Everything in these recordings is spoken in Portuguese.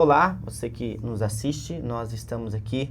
Olá, você que nos assiste, nós estamos aqui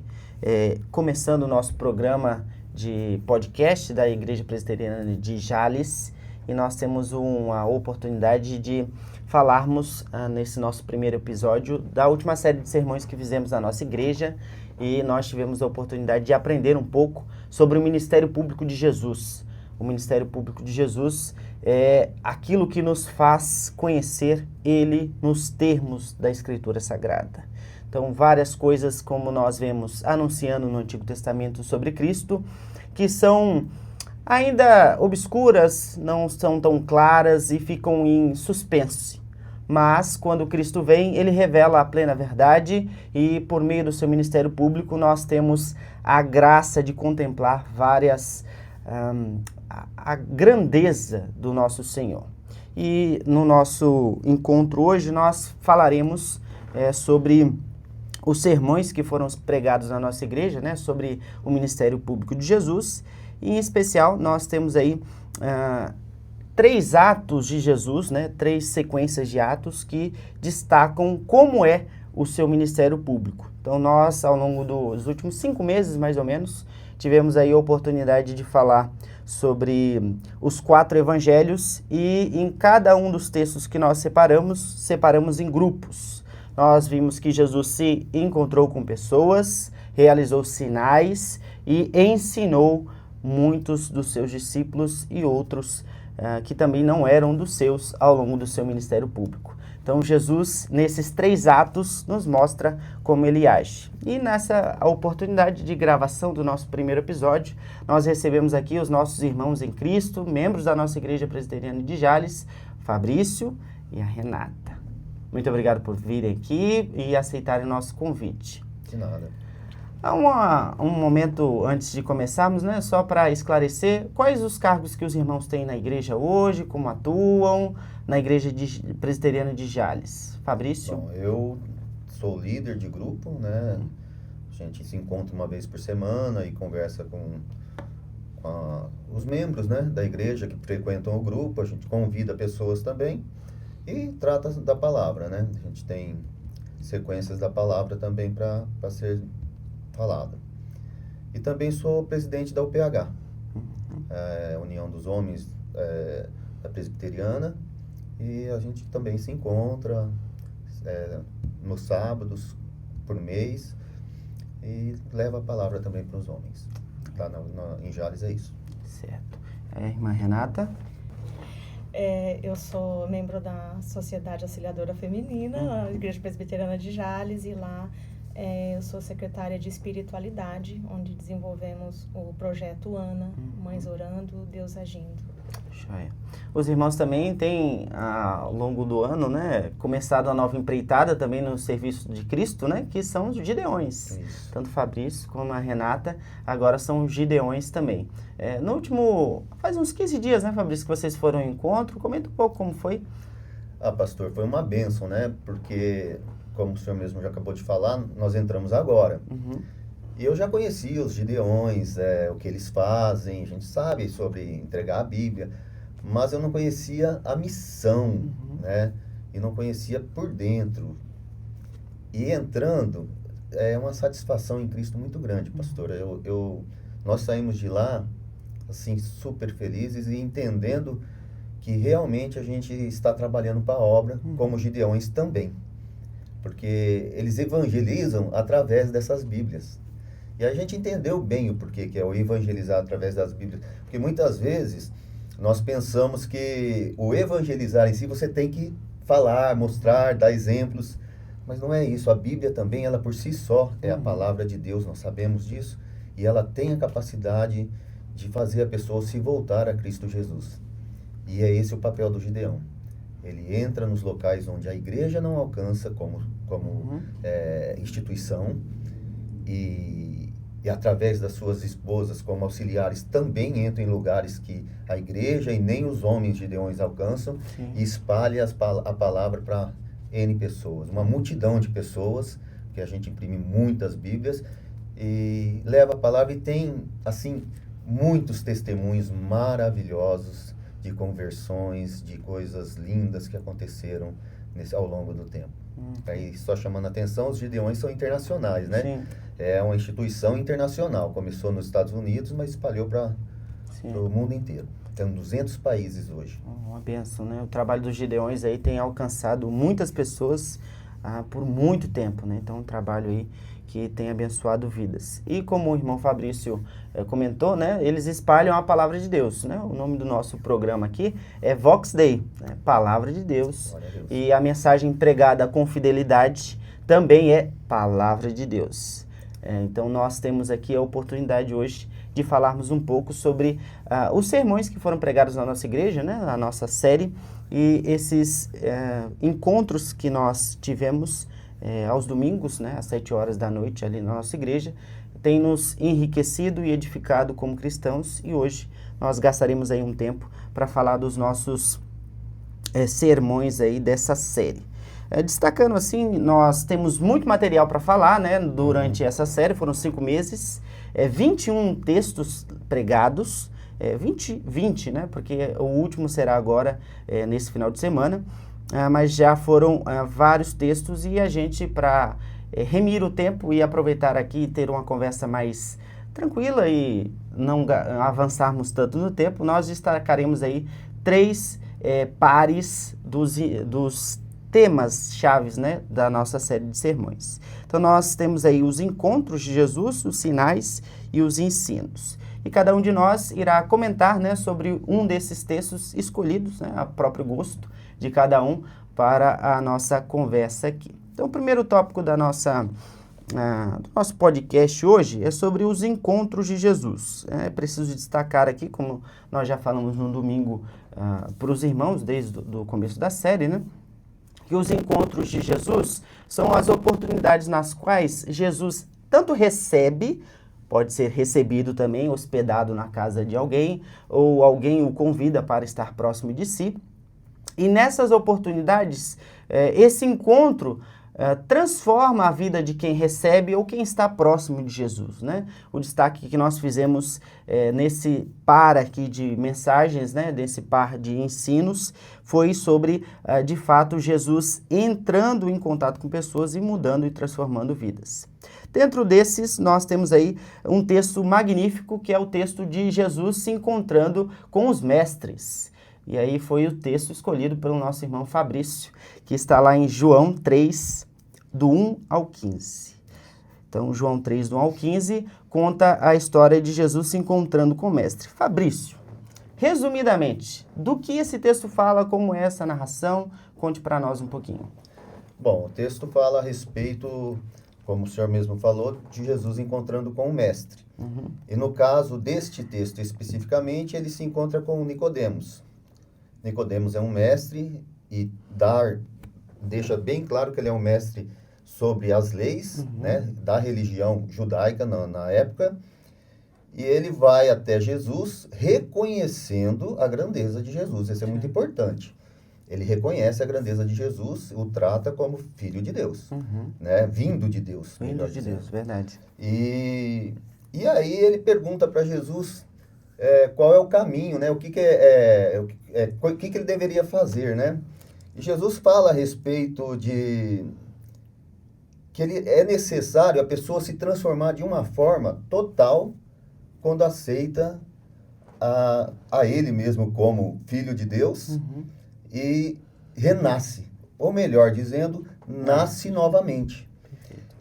começando o nosso programa de podcast da Igreja Presbiteriana de Jales e nós temos uma oportunidade de falarmos nesse nosso primeiro episódio da última série de sermões que fizemos na nossa igreja e nós tivemos a oportunidade de aprender um pouco sobre o Ministério Público de Jesus. O Ministério Público de Jesus é aquilo que nos faz conhecer Ele nos termos da Escritura Sagrada. Então, várias coisas como nós vemos anunciando no Antigo Testamento sobre Cristo, que são ainda obscuras, não são tão claras e ficam em suspense. Mas, quando Cristo vem, Ele revela a plena verdade e, por meio do seu ministério público, nós temos a graça de contemplar a grandeza do nosso Senhor. E no nosso encontro hoje nós falaremos sobre os sermões que foram pregados na nossa igreja, né, sobre o Ministério Público de Jesus. E, em especial, nós temos aí 3 atos de Jesus, né, 3 sequências de atos que destacam como é o seu Ministério Público. Então nós, ao longo dos últimos 5 meses, mais ou menos, tivemos aí a oportunidade de falar sobre os 4 evangelhos e em cada um dos textos que nós separamos em grupos. Nós vimos que Jesus se encontrou com pessoas, realizou sinais e ensinou muitos dos seus discípulos e outros que também não eram dos seus ao longo do seu ministério público. Então, Jesus, nesses 3 atos, nos mostra como ele age. E nessa oportunidade de gravação do nosso primeiro episódio, nós recebemos aqui os nossos irmãos em Cristo, membros da nossa Igreja Presbiteriana de Jales, Fabrício e a Renata. Muito obrigado por virem aqui e aceitarem o nosso convite. De nada. Há um momento antes de começarmos, né, só para esclarecer, quais os cargos que os irmãos têm na igreja hoje, como atuam na Igreja Presbiteriana de Jales? Fabrício? Bom, eu sou líder de grupo, né? A gente se encontra uma vez por semana e conversa com os membros, né, da igreja que frequentam o grupo. A gente convida pessoas também e trata da palavra, né? A gente tem sequências da palavra também para ser falada. E também sou presidente da UPH, União dos Homens da Presbiteriana, e a gente também se encontra nos sábados por mês e leva a palavra também para os homens. Lá em Jales é isso. Certo. Irmã Renata? Eu sou membro da Sociedade Auxiliadora Feminina, na Igreja Presbiteriana de Jales, e lá eu sou secretária de espiritualidade, onde desenvolvemos o projeto Ana, Mães Orando, Deus Agindo. Joia. Os irmãos também têm, ao longo do ano, né, começado a nova empreitada também no serviço de Cristo, né, que são os Gideões. Isso. Tanto Fabrício como a Renata agora são os Gideões também. Faz uns 15 dias, né, Fabrício, que vocês foram ao encontro. Comenta um pouco como foi. Pastor, foi uma bênção, né? Porque, como o senhor mesmo já acabou de falar, nós entramos agora. E eu já conhecia os Gideões, o que eles fazem, a gente sabe sobre entregar a Bíblia, mas eu não conhecia a missão, né? E não conhecia por dentro. E entrando, é uma satisfação em Cristo muito grande, pastor. Nós saímos de lá, assim, super felizes e entendendo que realmente a gente está trabalhando para a obra, como os Gideões também. Porque eles evangelizam através dessas Bíblias. E a gente entendeu bem o porquê que é o evangelizar através das Bíblias. Porque muitas vezes nós pensamos que o evangelizar em si você tem que falar, mostrar, dar exemplos. Mas não é isso. A Bíblia também, ela por si só é a palavra de Deus, nós sabemos disso. E ela tem a capacidade de fazer a pessoa se voltar a Cristo Jesus. E é esse o papel do Gideão. Ele entra nos locais onde a igreja não alcança como instituição e através das suas esposas como auxiliares também entra em lugares que a igreja e nem os homens Gideões alcançam. E espalha a palavra para N pessoas, uma multidão de pessoas, que a gente imprime muitas Bíblias e leva a palavra e tem, assim, muitos testemunhos maravilhosos de conversões, de coisas lindas que aconteceram ao longo do tempo. Aí, só chamando a atenção, os Gideões são internacionais, né? Sim. É uma instituição internacional. Começou nos Estados Unidos, mas espalhou para o mundo inteiro. Tem 200 países hoje. Uma bênção, né? O trabalho dos Gideões aí tem alcançado muitas pessoas por muito tempo, né? Então, um trabalho aí que tem abençoado vidas. E como o irmão Fabrício comentou, né? Eles espalham a palavra de Deus, né? O nome do nosso programa aqui é Vox Dei, né? Palavra de Deus. Glória a Deus. E a mensagem pregada com fidelidade também é Palavra de Deus. Então, nós temos aqui a oportunidade hoje de falarmos um pouco sobre os sermões que foram pregados na nossa igreja, né? Na nossa série, e esses encontros que nós tivemos aos domingos, né? Às 7 horas da noite ali na nossa igreja, tem nos enriquecido e edificado como cristãos, e hoje nós gastaremos aí um tempo para falar dos nossos sermões aí dessa série. Destacando assim, nós temos muito material para falar, né, durante essa série, foram 5 meses, 21 textos pregados, 20, né, porque o último será agora nesse final de semana, mas já foram vários textos, e a gente, para remir o tempo e aproveitar aqui e ter uma conversa mais tranquila e não avançarmos tanto no tempo, nós destacaremos aí 3 pares dos temas chaves, né, da nossa série de sermões. Então nós temos aí os encontros de Jesus, os sinais e os ensinos. E cada um de nós irá comentar, né, sobre um desses textos escolhidos, né, a próprio gosto de cada um, para a nossa conversa aqui. Então o primeiro tópico do nosso podcast hoje é sobre os encontros de Jesus. É preciso destacar aqui, como nós já falamos no domingo para os irmãos desde o começo da série, né, que os encontros de Jesus são as oportunidades nas quais Jesus tanto recebe, pode ser recebido também, hospedado na casa de alguém, ou alguém o convida para estar próximo de si. E nessas oportunidades, esse encontro transforma a vida de quem recebe ou quem está próximo de Jesus, né? O destaque que nós fizemos nesse par aqui de mensagens, né, desse par de ensinos, foi sobre, de fato, Jesus entrando em contato com pessoas e mudando e transformando vidas. Dentro desses, nós temos aí um texto magnífico, que é o texto de Jesus se encontrando com os mestres. E aí foi o texto escolhido pelo nosso irmão Fabrício, que está lá em João 3, do 1 ao 15. Então, João 3, do 1 ao 15, conta a história de Jesus se encontrando com o mestre. Fabrício, resumidamente, do que esse texto fala, como é essa narração? Conte para nós um pouquinho. Bom, o texto fala a respeito, como o senhor mesmo falou, de Jesus encontrando com o mestre. E no caso deste texto especificamente, ele se encontra com Nicodemos. Nicodemos é um mestre e deixa bem claro que ele é um mestre sobre as leis, né, da religião judaica na época, e ele vai até Jesus reconhecendo a grandeza de Jesus. Isso é muito importante. Ele reconhece a grandeza de Jesus, o trata como filho de Deus, né, vindo de Deus. Vindo de Deus, verdade. E aí ele pergunta para Jesus qual é o caminho, né, o que ele deveria fazer, né? E Jesus fala a respeito de que é necessário a pessoa se transformar de uma forma total quando aceita a ele mesmo como filho de Deus e renasce, ou melhor dizendo, nasce novamente.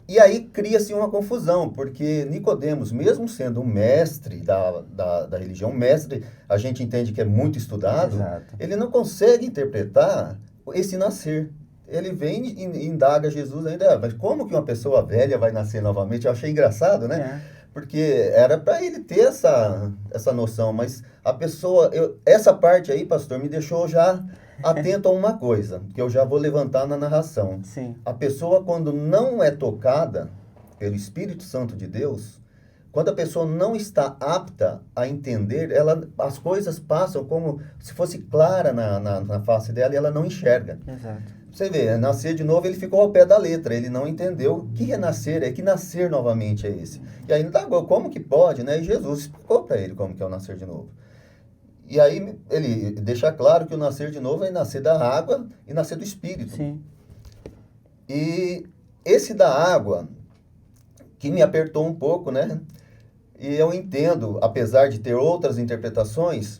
E aí cria-se uma confusão, porque Nicodemos, mesmo sendo um mestre da religião, mestre, a gente entende que é muito estudado, ele não consegue interpretar esse nascer. Ele vem e indaga Jesus ainda, mas como que uma pessoa velha vai nascer novamente? Eu achei engraçado, né? Porque era para ele ter essa noção, mas a pessoa, essa parte aí, pastor, me deixou já atento a uma coisa, que eu já vou levantar na narração. Sim. A pessoa, quando não é tocada pelo Espírito Santo de Deus, quando a pessoa não está apta a entender, as coisas passam como se fosse clara na face dela e ela não enxerga. Exato. Você vê, nascer de novo, ele ficou ao pé da letra, ele não entendeu que renascer que nascer novamente é esse. E aí ele indagou, como que pode, né? E Jesus explicou para ele como que é o nascer de novo. E aí ele deixa claro que o nascer de novo é nascer da água e nascer do Espírito. Sim. E esse da água, que me apertou um pouco, né? E eu entendo, apesar de ter outras interpretações,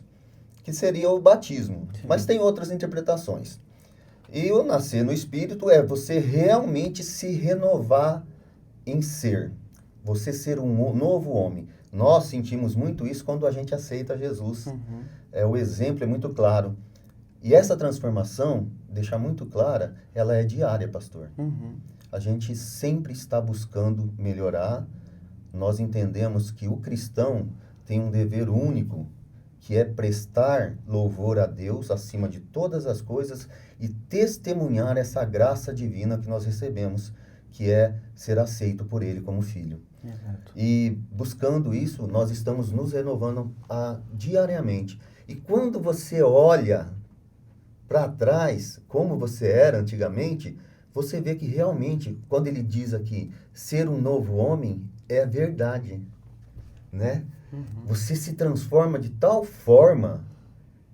que seria o batismo. Sim. Mas tem outras interpretações. E o nascer no Espírito é você realmente se renovar em ser. Você ser um novo homem. Nós sentimos muito isso quando a gente aceita Jesus. Uhum. O exemplo é muito claro. E essa transformação, deixar muito clara, ela é diária, pastor. Uhum. A gente sempre está buscando melhorar. Nós entendemos que o cristão tem um dever único, que é prestar louvor a Deus acima de todas as coisas e testemunhar essa graça divina que nós recebemos, que é ser aceito por Ele como filho. Exato. E buscando isso, nós estamos nos renovando diariamente. E quando você olha para trás, como você era antigamente, você vê que realmente, quando ele diz aqui, ser um novo homem, é a verdade, né? Uhum. Você se transforma de tal forma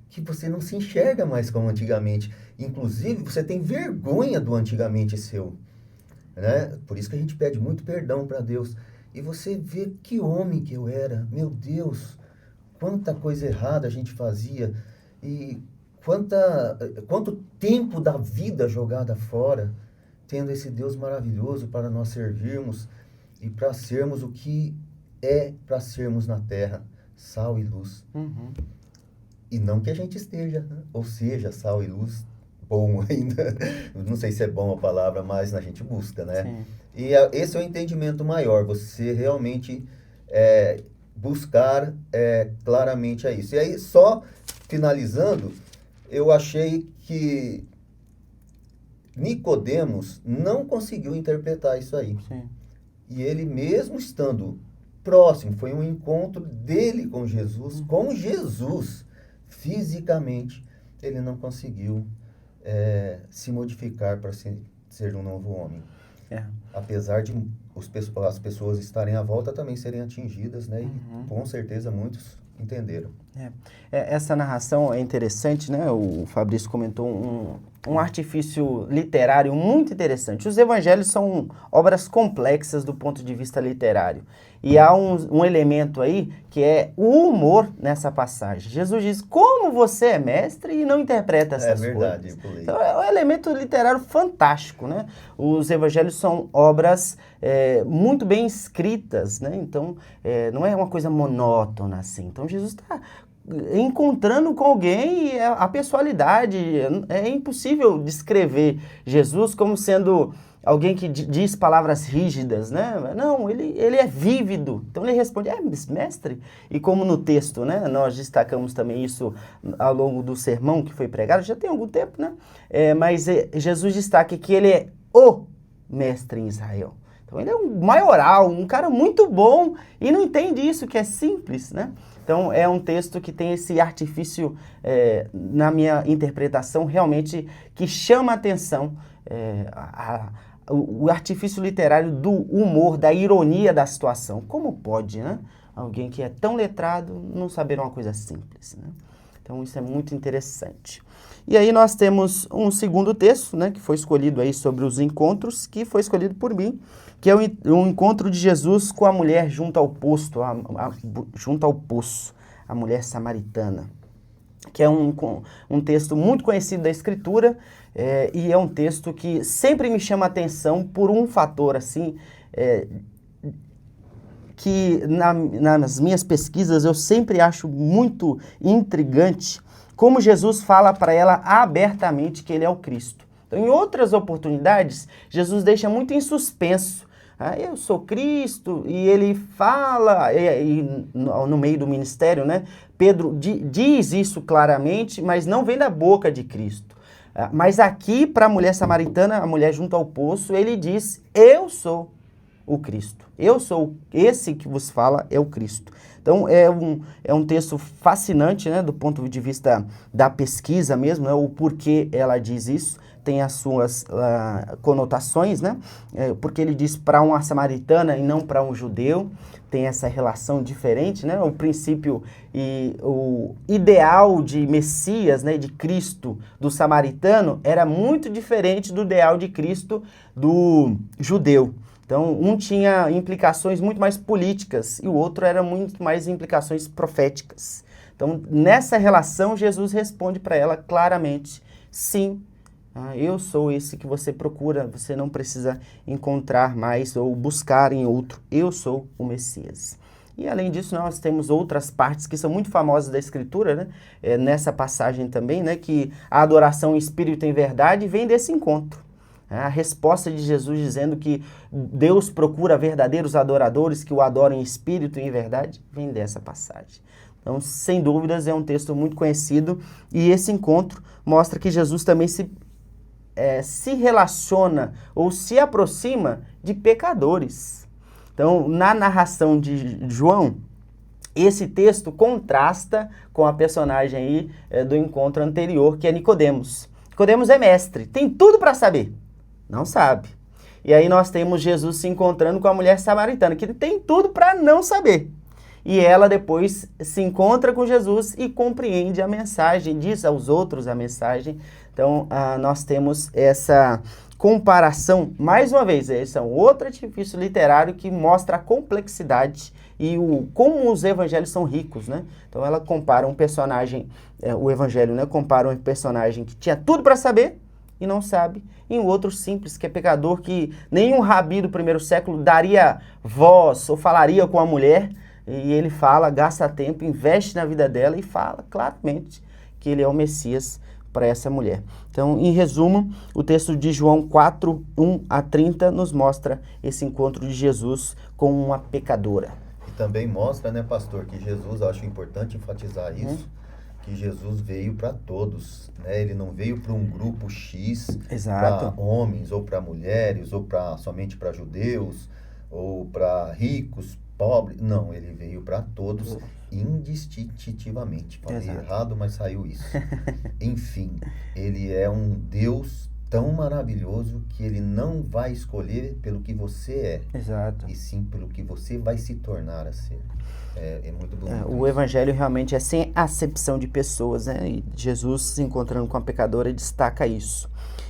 que você não se enxerga mais como antigamente. Inclusive, você tem vergonha do antigamente seu, né? Por isso que a gente pede muito perdão para Deus. E você vê que homem que eu era. Meu Deus, quanta coisa errada a gente fazia. E quanto tempo da vida jogada fora, tendo esse Deus maravilhoso para nós servirmos e para sermos o que é para sermos na terra, sal e luz. Uhum. E não que a gente esteja, né? Ou seja, sal e luz, bom ainda, não sei se é bom a palavra, mas a gente busca, né? Sim. E esse é o entendimento maior, você realmente buscar claramente isso. E aí, só finalizando, eu achei que Nicodemos não conseguiu interpretar isso aí. Sim. E ele mesmo estando próximo, foi um encontro dele com Jesus, fisicamente, ele não conseguiu se modificar para ser um novo homem. Apesar de as pessoas estarem à volta também serem atingidas, né? Uhum. E com certeza muitos entenderam. Essa narração é interessante, né? O Fabrício comentou um artifício literário muito interessante. Os evangelhos são obras complexas do ponto de vista literário. E há um elemento aí que é o humor nessa passagem. Jesus diz, como você é mestre e não interpreta essas coisas? É verdade. Então, é um elemento literário fantástico, né? Os evangelhos são obras muito bem escritas, né? Então, não é uma coisa monótona assim. Então, Jesus está encontrando com alguém e a pessoalidade. É impossível descrever Jesus como sendo alguém que diz palavras rígidas, né? Não, ele é vívido. Então ele responde, mestre. E como no texto, né? Nós destacamos também isso ao longo do sermão que foi pregado, já tem algum tempo, né? Mas Jesus destaca que ele é o mestre em Israel. Então ele é um maioral, um cara muito bom e não entende isso, que é simples, né? Então, é um texto que tem esse artifício, na minha interpretação, realmente, que chama a atenção, o artifício literário do humor, da ironia da situação. Como pode, né? Alguém que é tão letrado não saber uma coisa simples, né? Então, isso é muito interessante. E aí nós temos um segundo texto, né, que foi escolhido aí sobre os encontros, que foi escolhido por mim, que é o encontro de Jesus com a mulher junto ao poço, a mulher samaritana, que é um texto muito conhecido da Escritura, e é um texto que sempre me chama a atenção por um fator, assim, que nas minhas pesquisas eu sempre acho muito intrigante, como Jesus fala para ela abertamente que ele é o Cristo. Então, em outras oportunidades, Jesus deixa muito em suspenso. Eu sou Cristo, e ele fala, no meio do ministério, né? Pedro diz isso claramente, mas não vem da boca de Cristo. Mas aqui, para a mulher samaritana, a mulher junto ao poço, ele diz, eu sou o Cristo. Eu sou esse que vos fala, é o Cristo. Então, é um texto fascinante, né, do ponto de vista da pesquisa mesmo, né, o porquê ela diz isso. tem as suas conotações, né? Porque ele diz para uma samaritana e não para um judeu, tem essa relação diferente, né? O princípio e o ideal de Messias, né, de Cristo, do samaritano, era muito diferente do ideal de Cristo do judeu. Então, um tinha implicações muito mais políticas e o outro era muito mais implicações proféticas. Então, nessa relação, Jesus responde para ela claramente, sim, eu sou esse que você procura, você não precisa encontrar mais ou buscar em outro, eu sou o Messias. E além disso, nós temos outras partes que são muito famosas da Escritura, né? Nessa passagem também, né? Que a adoração em espírito e em verdade vem desse encontro. A resposta de Jesus dizendo que Deus procura verdadeiros adoradores que o adoram em espírito e em verdade, vem dessa passagem. Então, sem dúvidas, é um texto muito conhecido e esse encontro mostra que Jesus também se relaciona ou se aproxima de pecadores. Então, na narração de João, esse texto contrasta com a personagem aí do encontro anterior, que é Nicodemos. Nicodemos é mestre, tem tudo para saber, não sabe. E aí nós temos Jesus se encontrando com a mulher samaritana, que tem tudo para não saber. E ela depois se encontra com Jesus e compreende a mensagem, diz aos outros a mensagem. Então, nós temos essa comparação, mais uma vez, esse é um outro artifício literário que mostra a complexidade e como os evangelhos são ricos, né? Então, ela compara um personagem, o evangelho, né? Compara um personagem que tinha tudo para saber e não sabe, e um outro simples, que é pecador, que nenhum rabi do primeiro século daria voz ou falaria com a mulher, e ele fala, gasta tempo, investe na vida dela e fala claramente que ele é o Messias para essa mulher. Então, em resumo, o texto de João 4, 1 a 30 nos mostra esse encontro de Jesus com uma pecadora. E também mostra, né, pastor, que Jesus, eu acho importante enfatizar isso, que Jesus veio para todos, né? Ele não veio para um grupo X, para homens, ou para mulheres, ou somente para judeus, ou para ricos, pobres. Não, ele veio para todos indistintivamente. Falei errado, mas saiu isso. Enfim, ele é um Deus tão maravilhoso que ele não vai escolher pelo que você é, e sim pelo que você vai se tornar a ser. É muito bonito. O evangelho realmente é sem acepção de pessoas, né? E Jesus se encontrando com a pecadora destaca isso.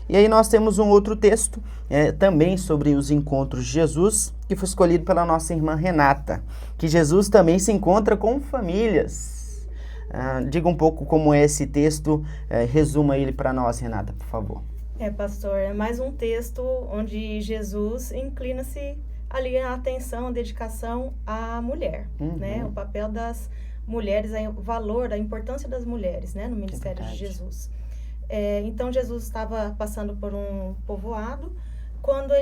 E aí nós temos um outro texto também sobre os encontros de Jesus, que foi escolhido pela nossa irmã Renata, que Jesus também se encontra com famílias. Diga um pouco como é esse texto, resuma ele para nós, Renata, por favor. Pastor, é mais um texto onde Jesus inclina-se ali a atenção, a dedicação à mulher, né? O papel das mulheres, o valor, a importância das mulheres, né? No ministério de Jesus. Então, Jesus estava passando por um povoado quando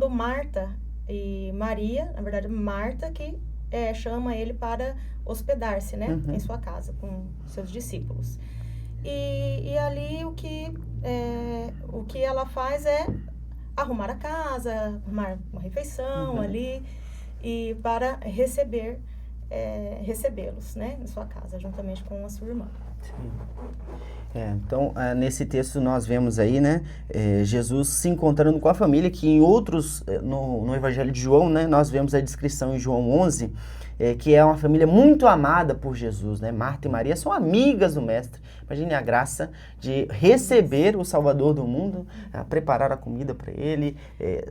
Marta e Maria, na verdade, Marta que chama ele para hospedar-se, né? Em sua casa, com seus discípulos. E ali o que ela faz é arrumar a casa, arrumar uma refeição ali, e para recebê-los, né, em sua casa, juntamente com a sua irmã. Sim. Então, nesse texto nós vemos aí, né, Jesus se encontrando com a família, que em outros, no Evangelho de João, né, nós vemos a descrição em João 11, que é uma família muito amada por Jesus, né? Marta e Maria são amigas do Mestre. Imagine a graça de receber o Salvador do mundo, preparar a comida para ele,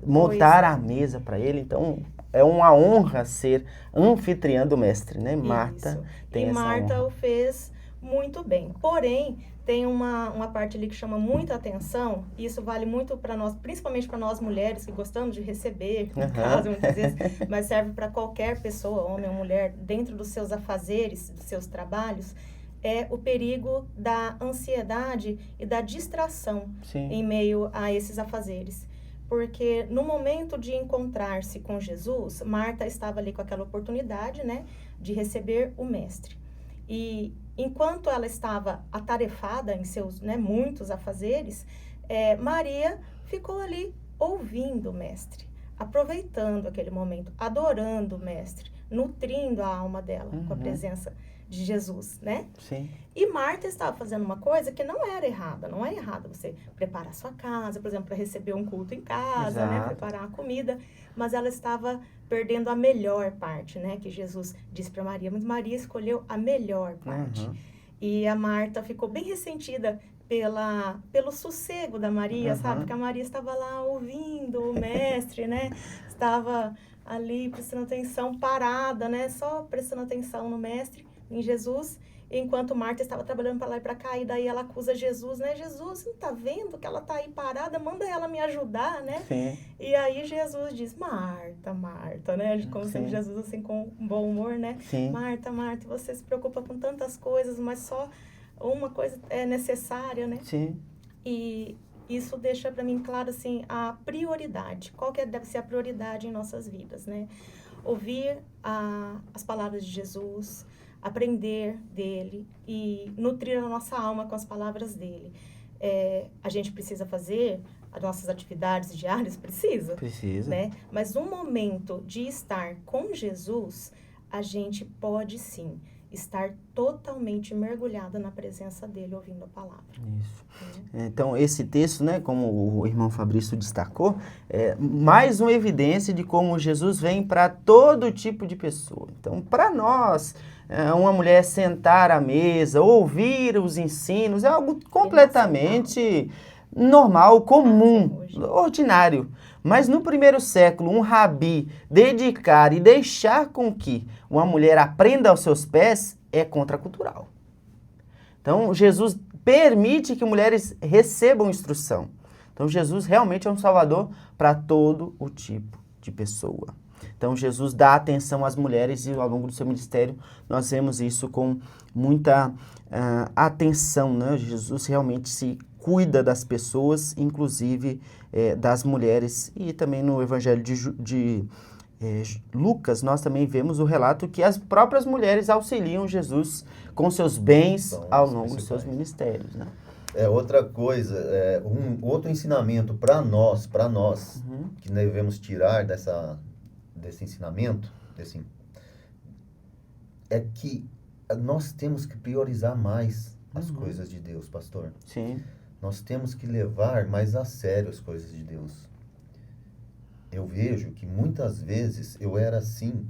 montar a mesa para ele. Então, é uma honra ser anfitriã do Mestre, né? Marta tem essa honra. E Marta o fez muito bem. Porém, tem uma parte ali que chama muita atenção, e isso vale muito para nós, principalmente para nós mulheres que gostamos de receber em casa, muitas vezes, mas serve para qualquer pessoa, homem ou mulher, dentro dos seus afazeres, dos seus trabalhos, é o perigo da ansiedade e da distração em meio a esses afazeres. Porque no momento de encontrar-se com Jesus, Marta estava ali com aquela oportunidade, né, de receber o Mestre. E enquanto ela estava atarefada em seus, né, muitos afazeres, Maria ficou ali ouvindo o Mestre, aproveitando aquele momento, adorando o Mestre, nutrindo a alma dela com a presença de Jesus, né? Sim. E Marta estava fazendo uma coisa que não era errada. Não é errado você preparar a sua casa, por exemplo, para receber um culto em casa, né? Preparar a comida. Mas ela estava perdendo a melhor parte, né? Que Jesus disse para Maria. Mas Maria escolheu a melhor parte. E a Marta ficou bem ressentida pelo sossego da Maria, sabe? Porque a Maria estava lá ouvindo o mestre, né? Estava ali prestando atenção, parada, né? Só prestando atenção no mestre, em Jesus, enquanto Marta estava trabalhando para lá e para cá, e daí ela acusa Jesus, né? Jesus, não tá vendo que ela tá aí parada? Manda ela me ajudar, né? Sim. E aí Jesus diz, Marta, Marta, né? Como sempre Jesus assim com um bom humor, né? Sim. Marta, Marta, você se preocupa com tantas coisas, mas só uma coisa é necessária, né? Sim. E isso deixa para mim claro, assim, a prioridade. Qual que deve ser a prioridade em nossas vidas, né? Ouvir as palavras de Jesus, aprender dele e nutrir a nossa alma com as palavras dele. A gente precisa fazer as nossas atividades diárias? Precisa. Né? Mas um momento de estar com Jesus, a gente pode sim estar totalmente mergulhada na presença dele, ouvindo a palavra. Isso. Então, esse texto, né, como o irmão Fabrício destacou, é mais uma evidência de como Jesus vem para todo tipo de pessoa. Então, para nós, uma mulher sentar à mesa, ouvir os ensinos, é algo completamente normal, comum, ordinário. Mas no primeiro século, um rabi dedicar e deixar com que uma mulher aprenda aos seus pés é contracultural. Então, Jesus permite que mulheres recebam instrução. Então, Jesus realmente é um salvador para todo o tipo de pessoa. Então, Jesus dá atenção às mulheres e ao longo do seu ministério nós vemos isso com muita atenção, né? Jesus realmente se cuida das pessoas, inclusive das mulheres. E também no Evangelho de Lucas, nós também vemos o relato que as próprias mulheres auxiliam Jesus com seus bens ao longo dos seus ministérios, né? Outra coisa, outro ensinamento para nós, que devemos tirar desse ensinamento, é que nós temos que priorizar mais as coisas de Deus, pastor. Sim. Nós temos que levar mais a sério as coisas de Deus. Eu vejo que muitas vezes eu era assim,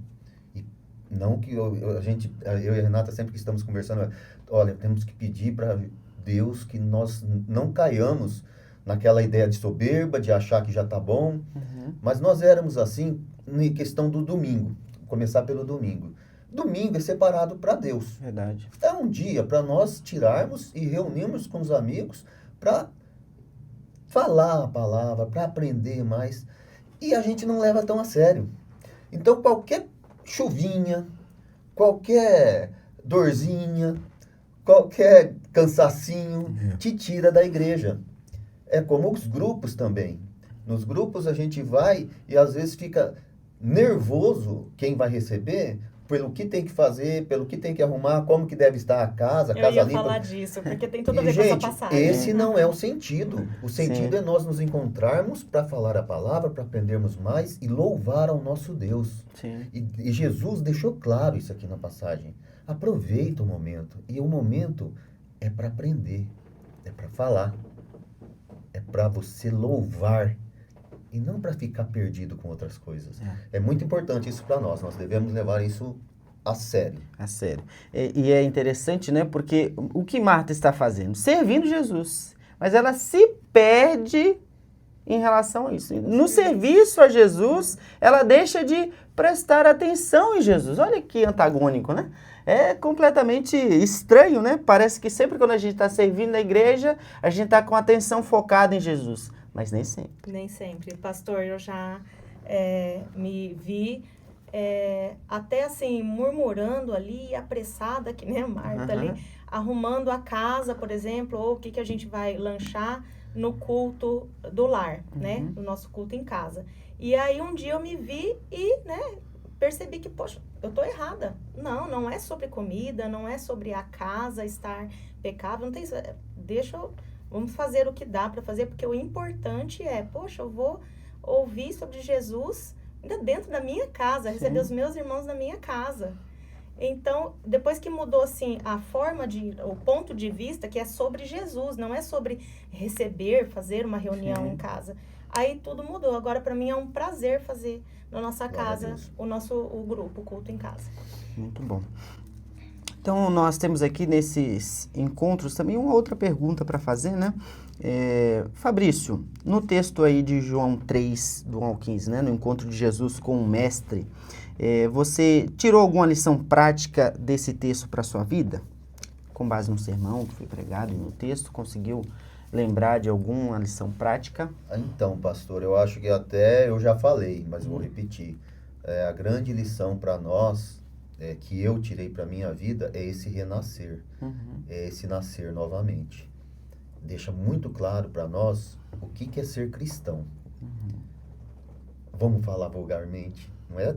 e não que eu e a Renata sempre que estamos conversando, olha, temos que pedir para Deus que nós não caiamos naquela ideia de soberba, de achar que já está bom, mas nós éramos assim em questão do domingo, começar pelo domingo. Domingo é separado para Deus. Verdade. É um dia para nós tirarmos e reunirmos com os amigos para falar a palavra, para aprender mais. E a gente não leva tão a sério. Então, qualquer chuvinha, qualquer dorzinha, qualquer cansacinho, te tira da igreja. É como os grupos também. Nos grupos a gente vai e às vezes fica nervoso quem vai receber pelo que tem que fazer, pelo que tem que arrumar, como que deve estar a casa limpa. Eu ia falar disso, porque tem tudo a ver com essa passagem. Esse não é o sentido. O sentido é nós nos encontrarmos para falar a palavra, para aprendermos mais e louvar ao nosso Deus. Sim. E Jesus deixou claro isso aqui na passagem. Aproveita o momento. E o momento é para aprender, é para falar, é para você louvar e não para ficar perdido com outras coisas. É muito importante isso para nós. Nós devemos levar isso a sério. A sério. E é interessante, né? Porque o que Marta está fazendo? Servindo Jesus. Mas ela se perde em relação a isso. No serviço a Jesus, ela deixa de prestar atenção em Jesus. Olha que antagônico, né? É completamente estranho, né? Parece que sempre quando a gente está servindo na igreja, a gente está com a atenção focada em Jesus. Mas nem sempre. Nem sempre. Pastor, eu já me vi até assim, murmurando ali, apressada, que nem a Marta ali, arrumando a casa, por exemplo, ou o que a gente vai lanchar no culto do lar, né? No nosso culto em casa. E aí um dia eu me vi e, né, percebi que, poxa, eu tô errada. Não é sobre comida, não é sobre a casa estar pecável, não tem isso. Vamos fazer o que dá para fazer, porque o importante é, poxa, eu vou ouvir sobre Jesus, ainda dentro da minha casa, receber os meus irmãos na minha casa. Então, depois que mudou, assim, o ponto de vista, que é sobre Jesus, não é sobre receber, fazer uma reunião em casa. Aí tudo mudou. Agora, para mim, é um prazer fazer na nossa casa o grupo, o culto em casa. Muito bom. Então, nós temos aqui nesses encontros também uma outra pergunta para fazer, né? Fabrício, no texto aí de João 3, do 1 ao 15, né? No encontro de Jesus com o Mestre, você tirou alguma lição prática desse texto para a sua vida? Com base no sermão que foi pregado e no texto, conseguiu lembrar de alguma lição prática? Então, pastor, eu acho que até eu já falei, mas vou repetir. A grande lição para nós, que eu tirei para minha vida, é esse renascer, é esse nascer novamente. Deixa muito claro para nós o que é ser cristão. Vamos falar vulgarmente, não é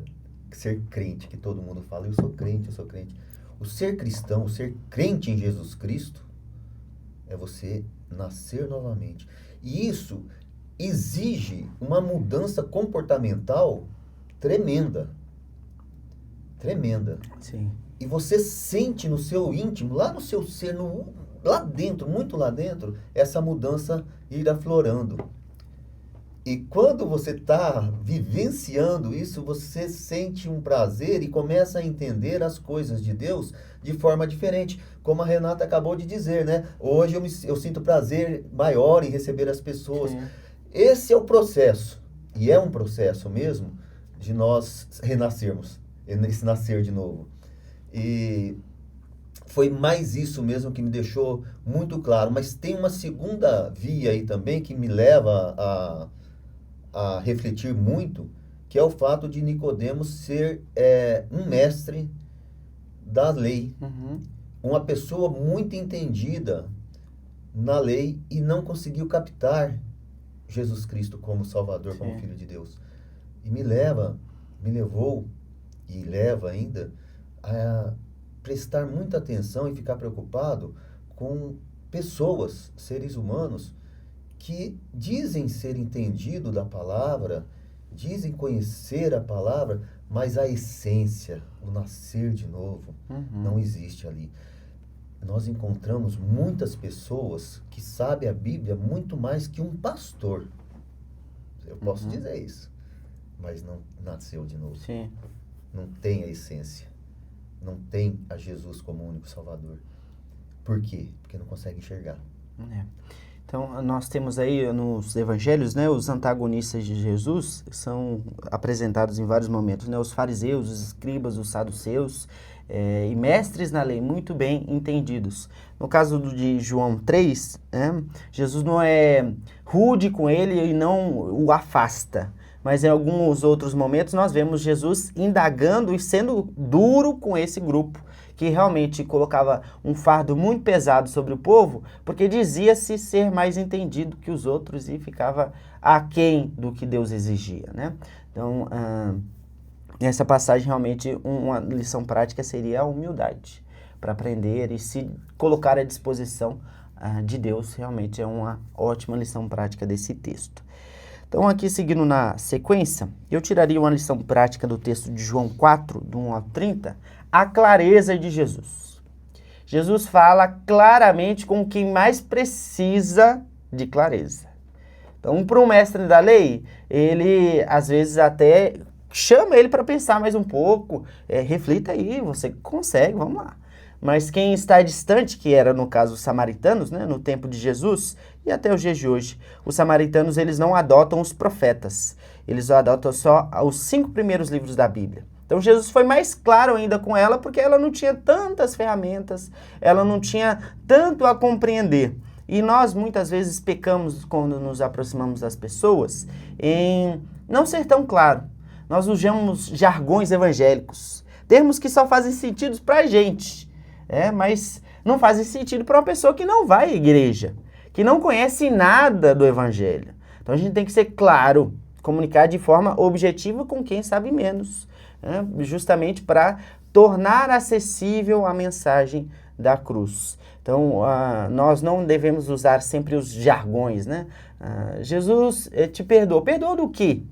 ser crente, que todo mundo fala, eu sou crente, eu sou crente. O ser cristão, o ser crente em Jesus Cristo, é você nascer novamente. E isso exige uma mudança comportamental tremenda. Tremenda. Sim. E você sente no seu íntimo, lá no seu ser, lá dentro, muito lá dentro, essa mudança ir aflorando. E quando você está vivenciando isso, você sente um prazer e começa a entender as coisas de Deus de forma diferente. Como a Renata acabou de dizer, né? Hoje eu sinto prazer maior em receber as pessoas. Sim. Esse é o processo, e é um processo mesmo, de nós renascermos, esse nascer de novo. E foi mais isso mesmo que me deixou muito claro. Mas tem uma segunda via aí também que me leva a refletir muito, que é o fato de Nicodemos ser um mestre da lei. Uma pessoa muito entendida na lei e não conseguiu captar Jesus Cristo como Salvador, como Filho de Deus. E me levou e leva ainda a prestar muita atenção e ficar preocupado com pessoas, seres humanos, que dizem ser entendido da palavra, dizem conhecer a palavra, mas a essência, o nascer de novo, não existe ali. Nós encontramos muitas pessoas que sabem a Bíblia muito mais que um pastor. Eu posso dizer isso. Mas não nasceu de novo. Sim. Não tem a essência. Não tem a Jesus como único Salvador. Por quê? Porque não consegue enxergar. Então, nós temos aí nos evangelhos, né, os antagonistas de Jesus são apresentados em vários momentos, né, os fariseus, os escribas, os saduceus, e mestres na lei, muito bem entendidos. No caso de João 3, Jesus não é rude com ele e não o afasta, mas em alguns outros momentos nós vemos Jesus indagando e sendo duro com esse grupo, que realmente colocava um fardo muito pesado sobre o povo, porque dizia-se ser mais entendido que os outros e ficava aquém do que Deus exigia, né? Então, nessa passagem, realmente, uma lição prática seria a humildade, para aprender e se colocar à disposição de Deus. Realmente é uma ótima lição prática desse texto. Então, aqui seguindo na sequência, eu tiraria uma lição prática do texto de João 4, do 1 ao 30, a clareza de Jesus. Jesus fala claramente com quem mais precisa de clareza. Então, para um mestre da lei, ele às vezes até chama ele para pensar mais um pouco, reflita aí, você consegue, vamos lá. Mas quem está distante, que era no caso os samaritanos, né, no tempo de Jesus e até os dias de hoje, os samaritanos eles não adotam os profetas, eles adotam só os 5 primeiros livros da Bíblia. Então Jesus foi mais claro ainda com ela porque ela não tinha tantas ferramentas, ela não tinha tanto a compreender. E nós muitas vezes pecamos quando nos aproximamos das pessoas em não ser tão claro. Nós usamos jargões evangélicos, termos que só fazem sentido para a gente, mas não fazem sentido para uma pessoa que não vai à igreja, que não conhece nada do evangelho. Então a gente tem que ser claro, comunicar de forma objetiva com quem sabe menos, justamente para tornar acessível a mensagem da cruz. Então, nós não devemos usar sempre os jargões, né? Jesus te perdoa. Perdoa do quê?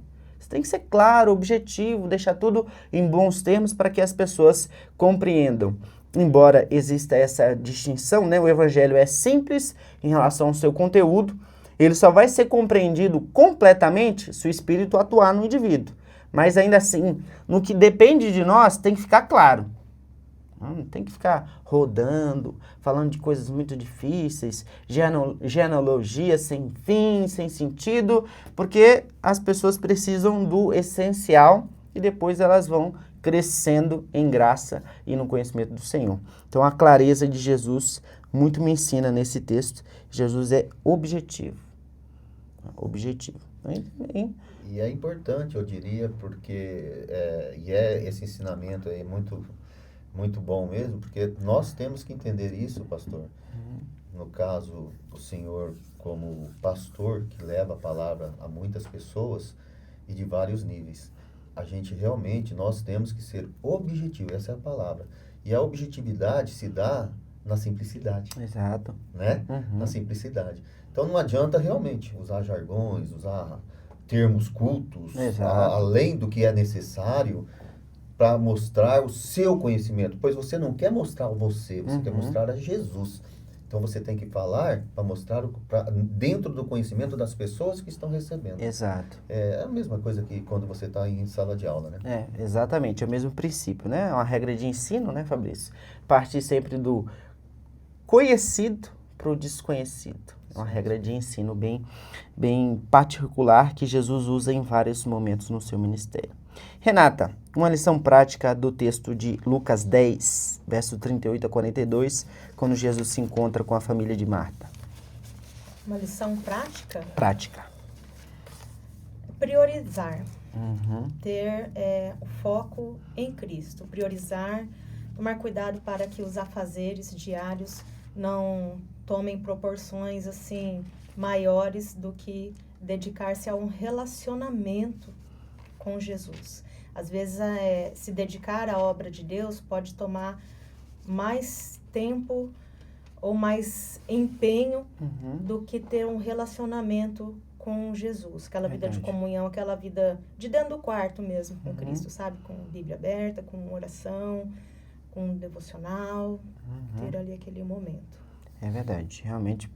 Você tem que ser claro, objetivo, deixar tudo em bons termos para que as pessoas compreendam. Embora exista essa distinção, né, o evangelho é simples em relação ao seu conteúdo, ele só vai ser compreendido completamente se o Espírito atuar no indivíduo. Mas ainda assim, no que depende de nós, tem que ficar claro. Não tem que ficar rodando, falando de coisas muito difíceis, genealogia sem fim, sem sentido, porque as pessoas precisam do essencial e depois elas vão crescendo em graça e no conhecimento do Senhor. Então a clareza de Jesus muito me ensina nesse texto. Jesus é objetivo. Objetivo. E é importante, eu diria, porque esse ensinamento é muito bom mesmo, porque nós temos que entender isso, pastor. No caso, o senhor como pastor que leva a palavra a muitas pessoas e de vários níveis. A gente realmente, nós temos que ser objetivo, essa é a palavra. E a objetividade se dá na simplicidade. Exato. Né? Na simplicidade. Então não adianta realmente usar jargões, usar termos cultos, além do que é necessário para mostrar o seu conhecimento, pois você não quer mostrar você quer mostrar a Jesus. Então você tem que falar para mostrar dentro do conhecimento das pessoas que estão recebendo. Exato. É a mesma coisa que quando você está em sala de aula, né? Exatamente, é o mesmo princípio, né? É uma regra de ensino, né, Fabrício? Partir sempre do conhecido para o desconhecido. É uma regra de ensino bem particular que Jesus usa em vários momentos no seu ministério. Renata, uma lição prática do texto de Lucas 10, verso 38 a 42, quando Jesus se encontra com a família de Marta. Uma lição prática? Prática. Priorizar. Ter o foco em Cristo. Priorizar, tomar cuidado para que os afazeres diários não tomem proporções assim maiores do que dedicar-se a um relacionamento com Jesus. Às vezes, se dedicar à obra de Deus pode tomar mais tempo ou mais empenho do que ter um relacionamento com Jesus. Aquela vida de comunhão, aquela vida de dentro do quarto mesmo com Cristo, sabe? Com Bíblia aberta, com oração, com devocional, ter ali aquele momento. É verdade, realmente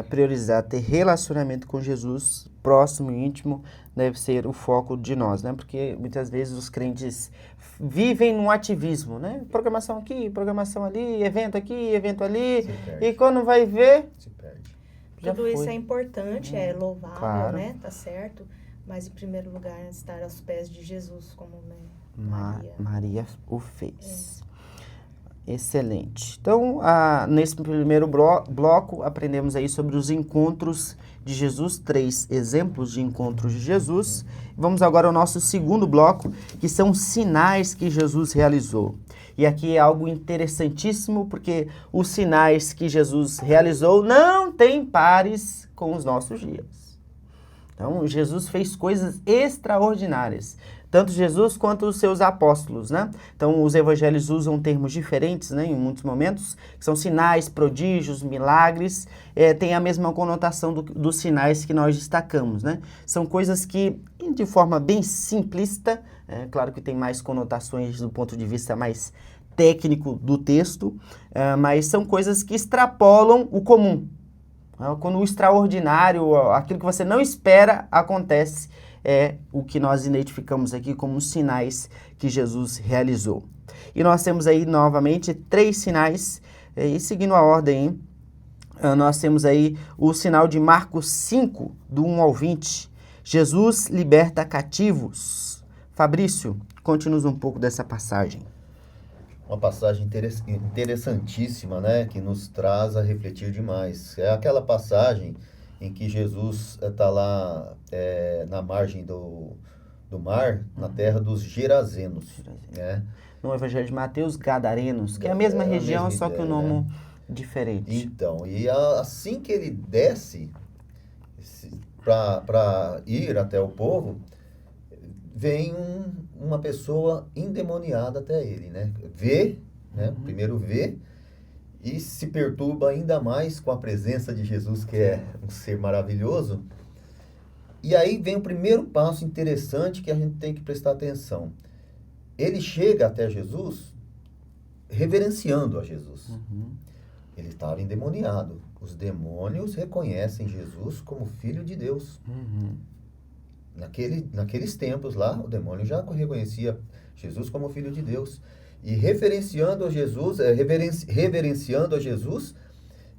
priorizar ter relacionamento com Jesus próximo e íntimo deve ser o foco de nós, né? Porque muitas vezes os crentes vivem num ativismo, né? Programação aqui, programação ali, evento aqui, evento ali, e quando vai ver... Se perde. Tudo isso é importante, é louvável, claro. Né? Tá certo, mas em primeiro lugar estar aos pés de Jesus, como Maria o fez. Excelente. Então, nesse primeiro bloco, aprendemos aí sobre os encontros de Jesus, 3 exemplos de encontros de Jesus. Vamos agora ao nosso segundo bloco, que são sinais que Jesus realizou. E aqui é algo interessantíssimo, porque os sinais que Jesus realizou não têm pares com os nossos dias. Então, Jesus fez coisas extraordinárias. Tanto Jesus quanto os seus apóstolos, né? Então, os evangelhos usam termos diferentes, né, em muitos momentos, que são sinais, prodígios, milagres, tem a mesma conotação dos sinais que nós destacamos, né? São coisas que, de forma bem simplista, claro que tem mais conotações do ponto de vista mais técnico do texto, mas são coisas que extrapolam o comum. Quando o extraordinário, aquilo que você não espera, acontece, é o que nós identificamos aqui como os sinais que Jesus realizou. E nós temos aí, novamente, 3 sinais, e seguindo a ordem, nós temos aí o sinal de Marcos 5, do 1 ao 20. Jesus liberta cativos. Fabrício, conte-nos um pouco dessa passagem. Uma passagem interessantíssima, né, que nos traz a refletir demais. É aquela passagem em que Jesus está lá na margem do mar, na terra dos Gerazenos. Né? No Evangelho de Mateus, Gadarenos, que é a mesma região, só que o nome diferente. Então, e assim que ele desce para ir até o povo, vem uma pessoa endemoniada até ele, né? Primeiro vê, e se perturba ainda mais com a presença de Jesus, que é um ser maravilhoso, E aí vem o primeiro passo interessante que a gente tem que prestar atenção. Ele chega até Jesus reverenciando a Jesus. Ele estava endemoniado. Os demônios reconhecem Jesus como Filho de Deus. Naqueles tempos lá, o demônio já reconhecia Jesus como Filho de Deus. E reverenciando a Jesus,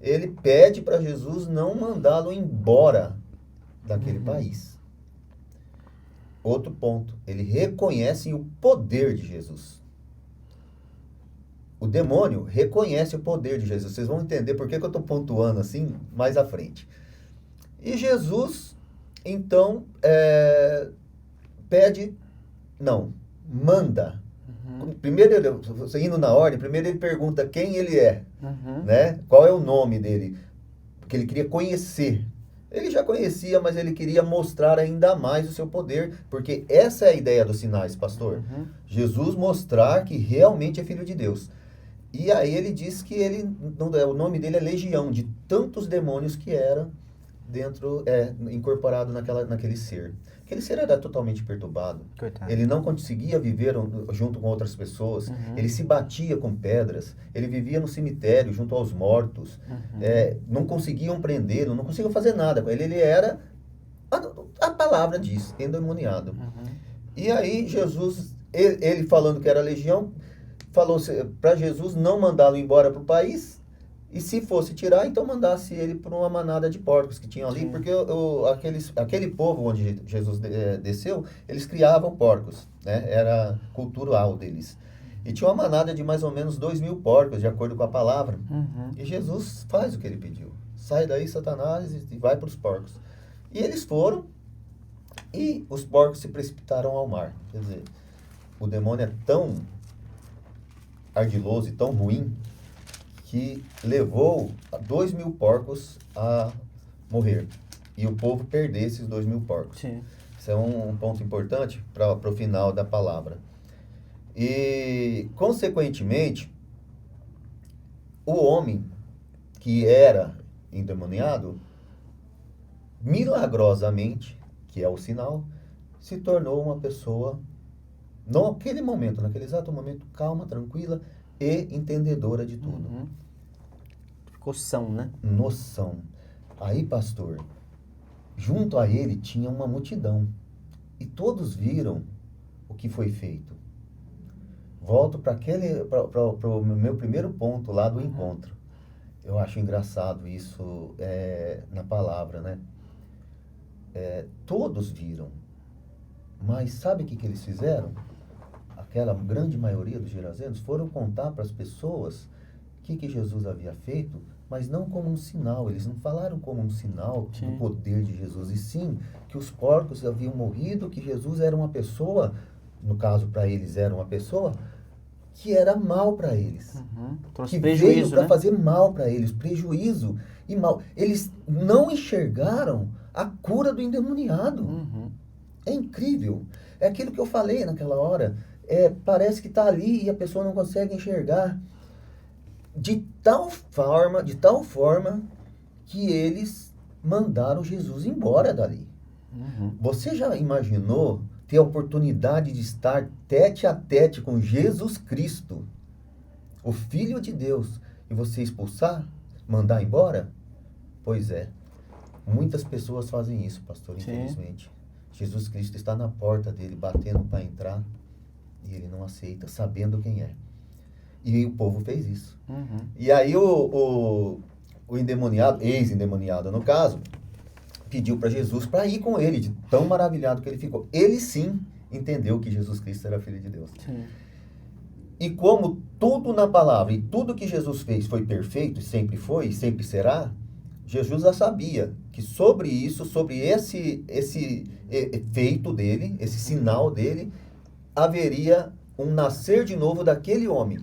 ele pede para Jesus não mandá-lo embora daquele país. Outro ponto, ele reconhece o poder de Jesus. O demônio reconhece o poder de Jesus. Vocês vão entender por que eu estou pontuando assim mais à frente. E Jesus, então, manda. Primeiro, você indo na ordem, primeiro ele pergunta quem ele é, né? Qual é o nome dele, porque ele queria conhecer. Ele já conhecia, mas ele queria mostrar ainda mais o seu poder, porque essa é a ideia dos sinais, pastor. Jesus mostrar que realmente é Filho de Deus. E aí ele diz que o nome dele é Legião, de tantos demônios que era incorporado naquele ser. Aquele ser era totalmente perturbado. Coitado. Ele não conseguia viver junto com outras pessoas. Ele se batia com pedras. Ele vivia no cemitério junto aos mortos. Não conseguiam prendê-lo, não conseguiam fazer nada com ele. Ele era, a palavra diz, endemoniado. E aí Jesus, ele falando que era legião, falou para Jesus não mandá-lo embora para o país. E se fosse tirar, então mandasse ele para uma manada de porcos que tinha ali, porque aquele povo onde Jesus desceu, eles criavam porcos, né? Era cultural deles. E tinha uma manada de mais ou menos 2.000 porcos, de acordo com a palavra. E Jesus faz o que ele pediu. Sai daí, Satanás, e vai para os porcos. E eles foram, e os porcos se precipitaram ao mar. Quer dizer, o demônio é tão ardiloso e tão ruim, que levou 2.000 porcos a morrer. E o povo perder esses 2.000 porcos. Sim. Isso é um ponto importante para o final da palavra. E, consequentemente, o homem que era endemoniado, milagrosamente, que é o sinal, se tornou uma pessoa, naquele momento, naquele exato momento, calma, tranquila e entendedora de tudo. Ficou são, né? Noção. Aí, pastor, junto a ele tinha uma multidão. E todos viram o que foi feito. Volto para o meu primeiro ponto lá do encontro. Eu acho engraçado isso na palavra, né? Todos viram. Mas sabe o que eles fizeram? Aquela grande maioria dos gerazenos foram contar para as pessoas o que Jesus havia feito, mas não como um sinal. Eles não falaram como um sinal do poder de Jesus, e sim que os porcos haviam morrido, que Jesus era uma pessoa, no caso para eles era uma pessoa, que era mal para eles. Que veio para fazer mal para eles, prejuízo e mal. Eles não enxergaram a cura do endemoniado. É incrível. É aquilo que eu falei naquela hora. Parece que está ali e a pessoa não consegue enxergar. De tal forma que eles mandaram Jesus embora dali. Você já imaginou ter a oportunidade de estar tete a tete com Jesus Cristo, o Filho de Deus, e você expulsar, mandar embora? Pois é. Muitas pessoas fazem isso, pastor, infelizmente. Jesus Cristo está na porta dele, batendo para entrar, e ele não aceita, sabendo quem é. E o povo fez isso. E aí o endemoniado, ex-endemoniado no caso, pediu para Jesus para ir com ele, de tão maravilhado que ele ficou. Ele sim entendeu que Jesus Cristo era Filho de Deus. E como tudo na palavra e tudo que Jesus fez foi perfeito, e sempre foi, e sempre será, Jesus já sabia que sobre isso, sobre esse efeito dele, esse sinal dele, haveria um nascer de novo daquele homem.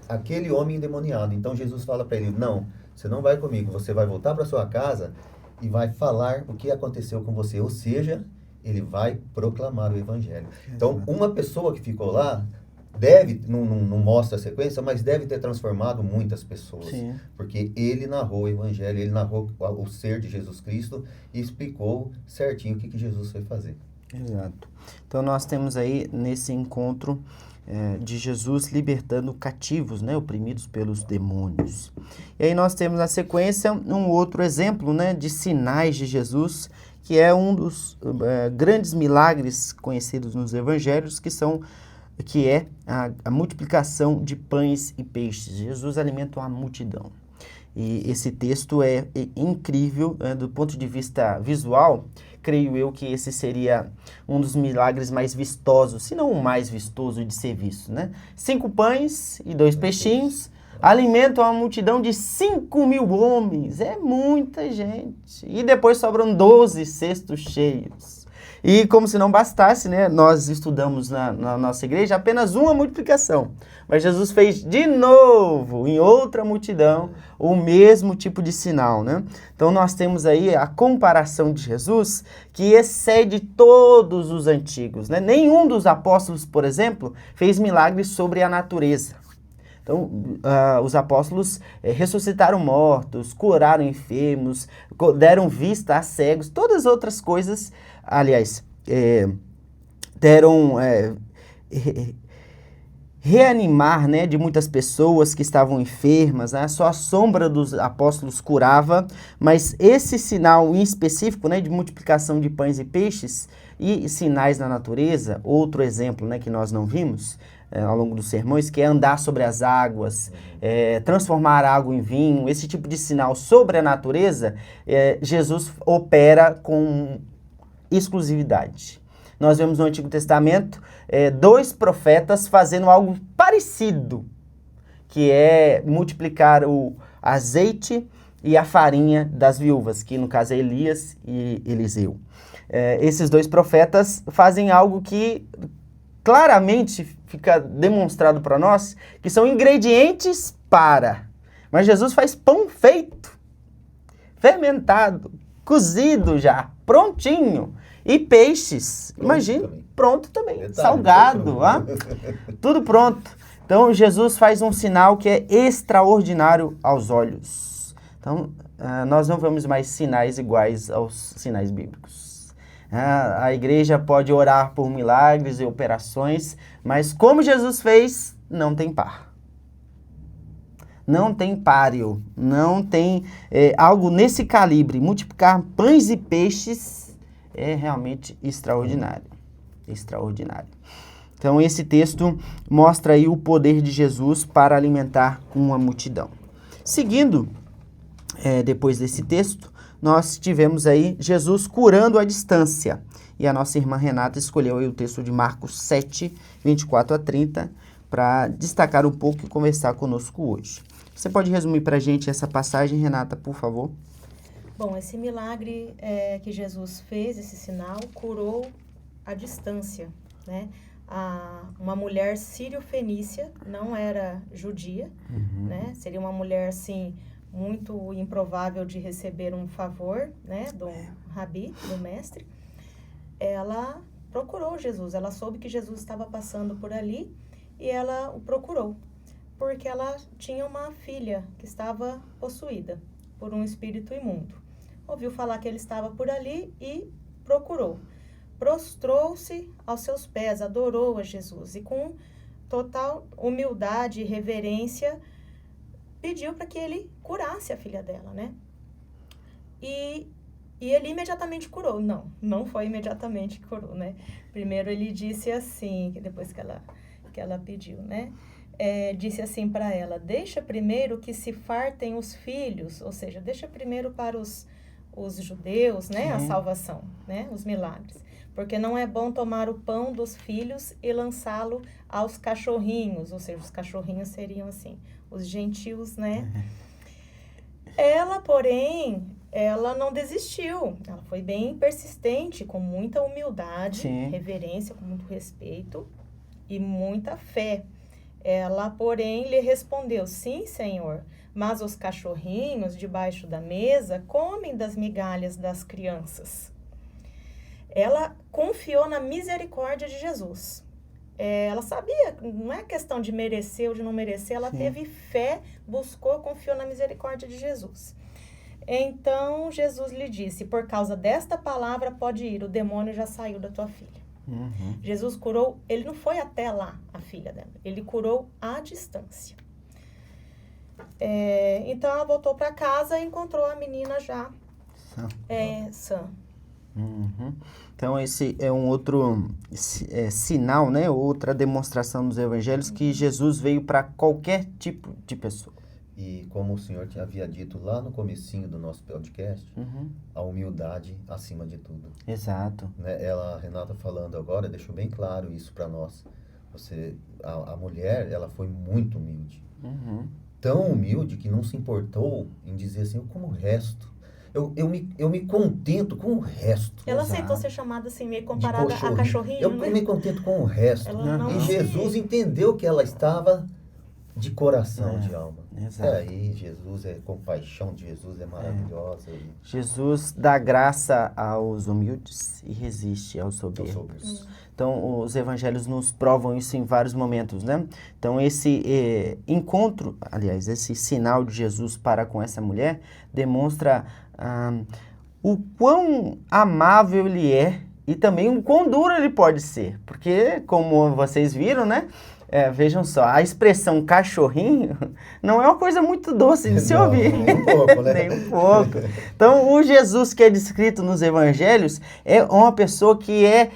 Aquele homem endemoniado. Então Jesus fala para ele, não, você não vai comigo, você vai voltar para sua casa e vai falar o que aconteceu com você. Ou seja, ele vai proclamar o evangelho. Então, uma pessoa que ficou lá não mostra a sequência, mas deve ter transformado muitas pessoas. Sim. Porque ele narrou o evangelho, ele narrou o ser de Jesus Cristo e explicou certinho o que Jesus foi fazer. Exato. Então nós temos aí nesse encontro de Jesus libertando cativos, né, oprimidos pelos demônios. E aí nós temos na sequência um outro exemplo, né, de sinais de Jesus, que é um dos grandes milagres conhecidos nos evangelhos, que é a multiplicação de pães e peixes. Jesus alimenta uma multidão. E esse texto é incrível, do ponto de vista visual. Creio eu que esse seria um dos milagres mais vistosos, se não o mais vistoso de ser visto, né? 5 pães e 2 peixinhos alimentam uma multidão de 5.000 homens. É muita gente. E depois sobram 12 cestos cheios. E como se não bastasse, né? Nós estudamos na nossa igreja apenas uma multiplicação. Mas Jesus fez de novo, em outra multidão, o mesmo tipo de sinal, né? Então nós temos aí a comparação de Jesus que excede todos os antigos, né? Nenhum dos apóstolos, por exemplo, fez milagres sobre a natureza. Então, os apóstolos ressuscitaram mortos, curaram enfermos, deram vista a cegos, todas as outras coisas, aliás, deram reanimar, né, de muitas pessoas que estavam enfermas, né? Só a sombra dos apóstolos curava, mas esse sinal em específico, né, de multiplicação de pães e peixes e sinais na natureza, outro exemplo, né, que nós não vimos ao longo dos sermões, que é andar sobre as águas, transformar água em vinho, esse tipo de sinal sobre a natureza, Jesus opera com exclusividade. Nós vemos no Antigo Testamento 2 profetas fazendo algo parecido, que é multiplicar o azeite e a farinha das viúvas, que no caso é Elias e Eliseu. Esses 2 profetas fazem algo que claramente fica demonstrado para nós que são ingredientes para. Mas Jesus faz pão feito, fermentado, cozido já, prontinho. E peixes, imagina, pronto também, detalhe, salgado, tudo pronto. Então Jesus faz um sinal que é extraordinário aos olhos. Então nós não vemos mais sinais iguais aos sinais bíblicos. A igreja pode orar por milagres e operações, mas como Jesus fez, não tem par. Não tem páreo, não tem algo nesse calibre. Multiplicar pães e peixes é realmente extraordinário. Extraordinário. Então esse texto mostra aí o poder de Jesus para alimentar uma multidão. Seguindo, depois desse texto, nós tivemos aí Jesus curando à distância. E a nossa irmã Renata escolheu aí o texto de Marcos 7, 24 a 30, para destacar um pouco e conversar conosco hoje. Você pode resumir para a gente essa passagem, Renata, por favor? Bom, esse milagre que Jesus fez, esse sinal, curou à distância, né? Uma mulher sírio-fenícia, não era judia, né? Seria uma mulher, assim, muito improvável de receber um favor, né, do rabi, do mestre. Ela procurou Jesus, ela soube que Jesus estava passando por ali e ela o procurou, porque ela tinha uma filha que estava possuída por um espírito imundo. Ouviu falar que ele estava por ali e procurou. Prostrou-se aos seus pés, adorou a Jesus e com total humildade e reverência pediu para que ele curasse a filha dela, né? E ele imediatamente curou. Não foi imediatamente que curou, né? Primeiro ele disse assim, depois que ela pediu, né? Disse assim para ela, deixa primeiro que se fartem os filhos, ou seja, deixa primeiro para os judeus, né? A salvação, né? Os milagres. Porque não é bom tomar o pão dos filhos e lançá-lo aos cachorrinhos, ou seja, os cachorrinhos seriam assim, os gentios, né? Ela, porém, ela não desistiu, ela foi bem persistente, com muita humildade, reverência, com muito respeito e muita fé. Ela, porém, lhe respondeu, sim, Senhor, mas os cachorrinhos debaixo da mesa comem das migalhas das crianças. Ela confiou na misericórdia de Jesus. ela sabia, não é questão de merecer ou de não merecer, ela teve fé, buscou, confiou na misericórdia de Jesus. Então, Jesus lhe disse, por causa desta palavra pode ir, o demônio já saiu da tua filha. Jesus curou, ele não foi até lá, a filha dela, ele curou à distância. Então, ela voltou para casa e encontrou a menina já sã. Então, esse é um outro sinal, né? Outra demonstração dos evangelhos que Jesus veio para qualquer tipo de pessoa. E como o senhor havia dito lá no comecinho do nosso podcast, a humildade acima de tudo. Exato. Né? A Renata falando agora, deixou bem claro isso para nós. A mulher, ela foi muito humilde. Tão humilde que não se importou em dizer assim, eu como o resto. Eu me contento com o resto. Ela aceitou ser chamada assim, meio comparada a cachorrinho. Eu me contento com o resto. E Jesus entendeu que ela estava de coração, de alma. Exato. Aí Jesus, compaixão de Jesus é maravilhosa. Jesus dá graça aos humildes e resiste aos soberbos. Então, os evangelhos nos provam isso em vários momentos, né? Então, esse encontro, aliás, esse sinal de Jesus para com essa mulher, demonstra o quão amável ele é e também o quão duro ele pode ser. Porque, como vocês viram, né? Vejam só, a expressão cachorrinho não é uma coisa muito doce de se ouvir. Nem um pouco, né? Nem um pouco. Então, o Jesus que é descrito nos evangelhos é uma pessoa que é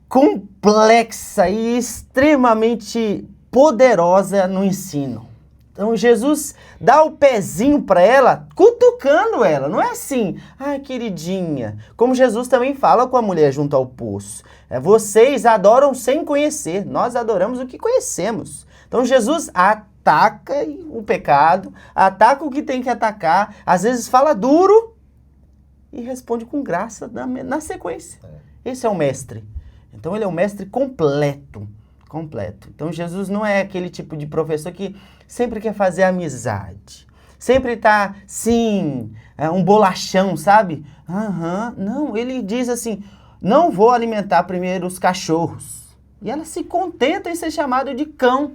complexa e extremamente poderosa no ensino. Então, Jesus dá o pezinho para ela, cutucando ela. Não é assim, ai, queridinha. Como Jesus também fala com a mulher junto ao poço. Vocês adoram sem conhecer. Nós adoramos o que conhecemos. Então, Jesus ataca o pecado, ataca o que tem que atacar. Às vezes fala duro e responde com graça na sequência. Esse é o mestre. Então, ele é um mestre completo. Então, Jesus não é aquele tipo de professor que sempre quer fazer amizade. Sempre tá, sim, um bolachão, sabe? Não, ele diz assim, não vou alimentar primeiro os cachorros. E ela se contenta em ser chamada de cão.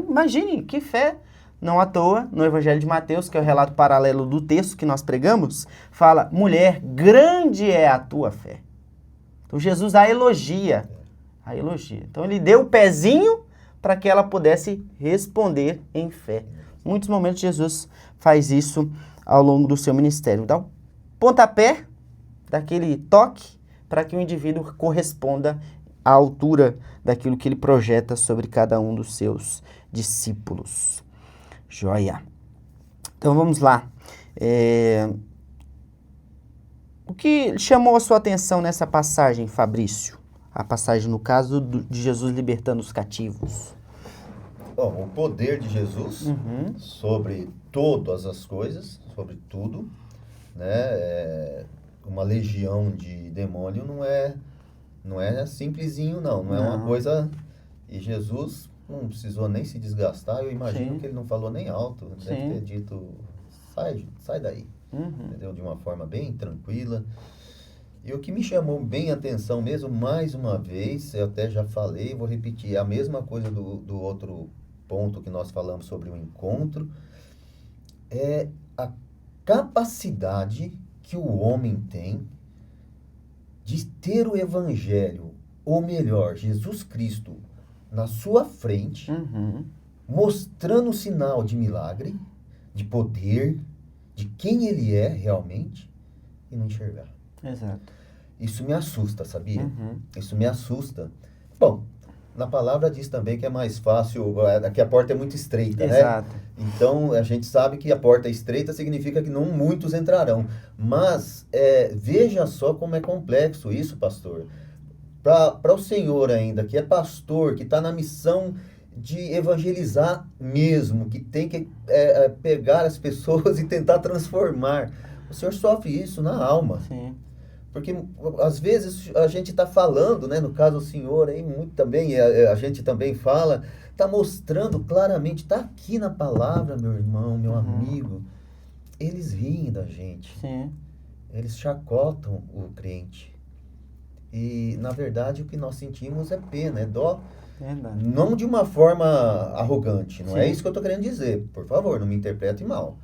Imagine, que fé. Não à toa, no Evangelho de Mateus, que é o relato paralelo do texto que nós pregamos, fala, mulher, grande é a tua fé. Então, Jesus a elogia. Então, ele deu o pezinho para que ela pudesse responder em fé. Em muitos momentos, Jesus faz isso ao longo do seu ministério. Dá um pontapé, daquele toque, para que o indivíduo corresponda à altura daquilo que ele projeta sobre cada um dos seus discípulos. Joia. Então, vamos lá. O que chamou a sua atenção nessa passagem, Fabrício? A passagem, no caso, de Jesus libertando os cativos. Bom, o poder de Jesus sobre todas as coisas, sobre tudo, né? Uma legião de demônio não é simplesinho, não é uma coisa... E Jesus não precisou nem se desgastar, eu imagino que ele não falou nem alto, deve ter dito, sai daí, entendeu? De uma forma bem tranquila. E o que me chamou bem a atenção mesmo, mais uma vez, eu até já falei, vou repetir, a mesma coisa do outro ponto que nós falamos sobre o encontro, é a capacidade que o homem tem de ter o Evangelho, ou melhor, Jesus Cristo, na sua frente, mostrando o sinal de milagre, de poder, de quem ele é realmente, e não enxergar. Exato. Isso me assusta, sabia? Isso me assusta. Bom, na palavra diz também que é mais fácil, que a porta é muito estreita, Exato. né? Então, a gente sabe que a porta estreita significa que não muitos entrarão. Mas, veja só como é complexo isso, pastor. Para o senhor ainda, que é pastor, que está na missão de evangelizar mesmo, que tem que pegar as pessoas e tentar transformar. O senhor sofre isso na alma. Sim. Porque, às vezes, a gente está falando, né? No caso, o senhor aí, muito também, a gente também fala, está mostrando claramente, está aqui na palavra, meu irmão, meu amigo. Eles riem da gente. Sim. Eles chacotam o crente. E, na verdade, o que nós sentimos é pena, é dó. Verdade. Não de uma forma arrogante, não é Sim. isso que eu estou querendo dizer. Por favor, não me interprete mal.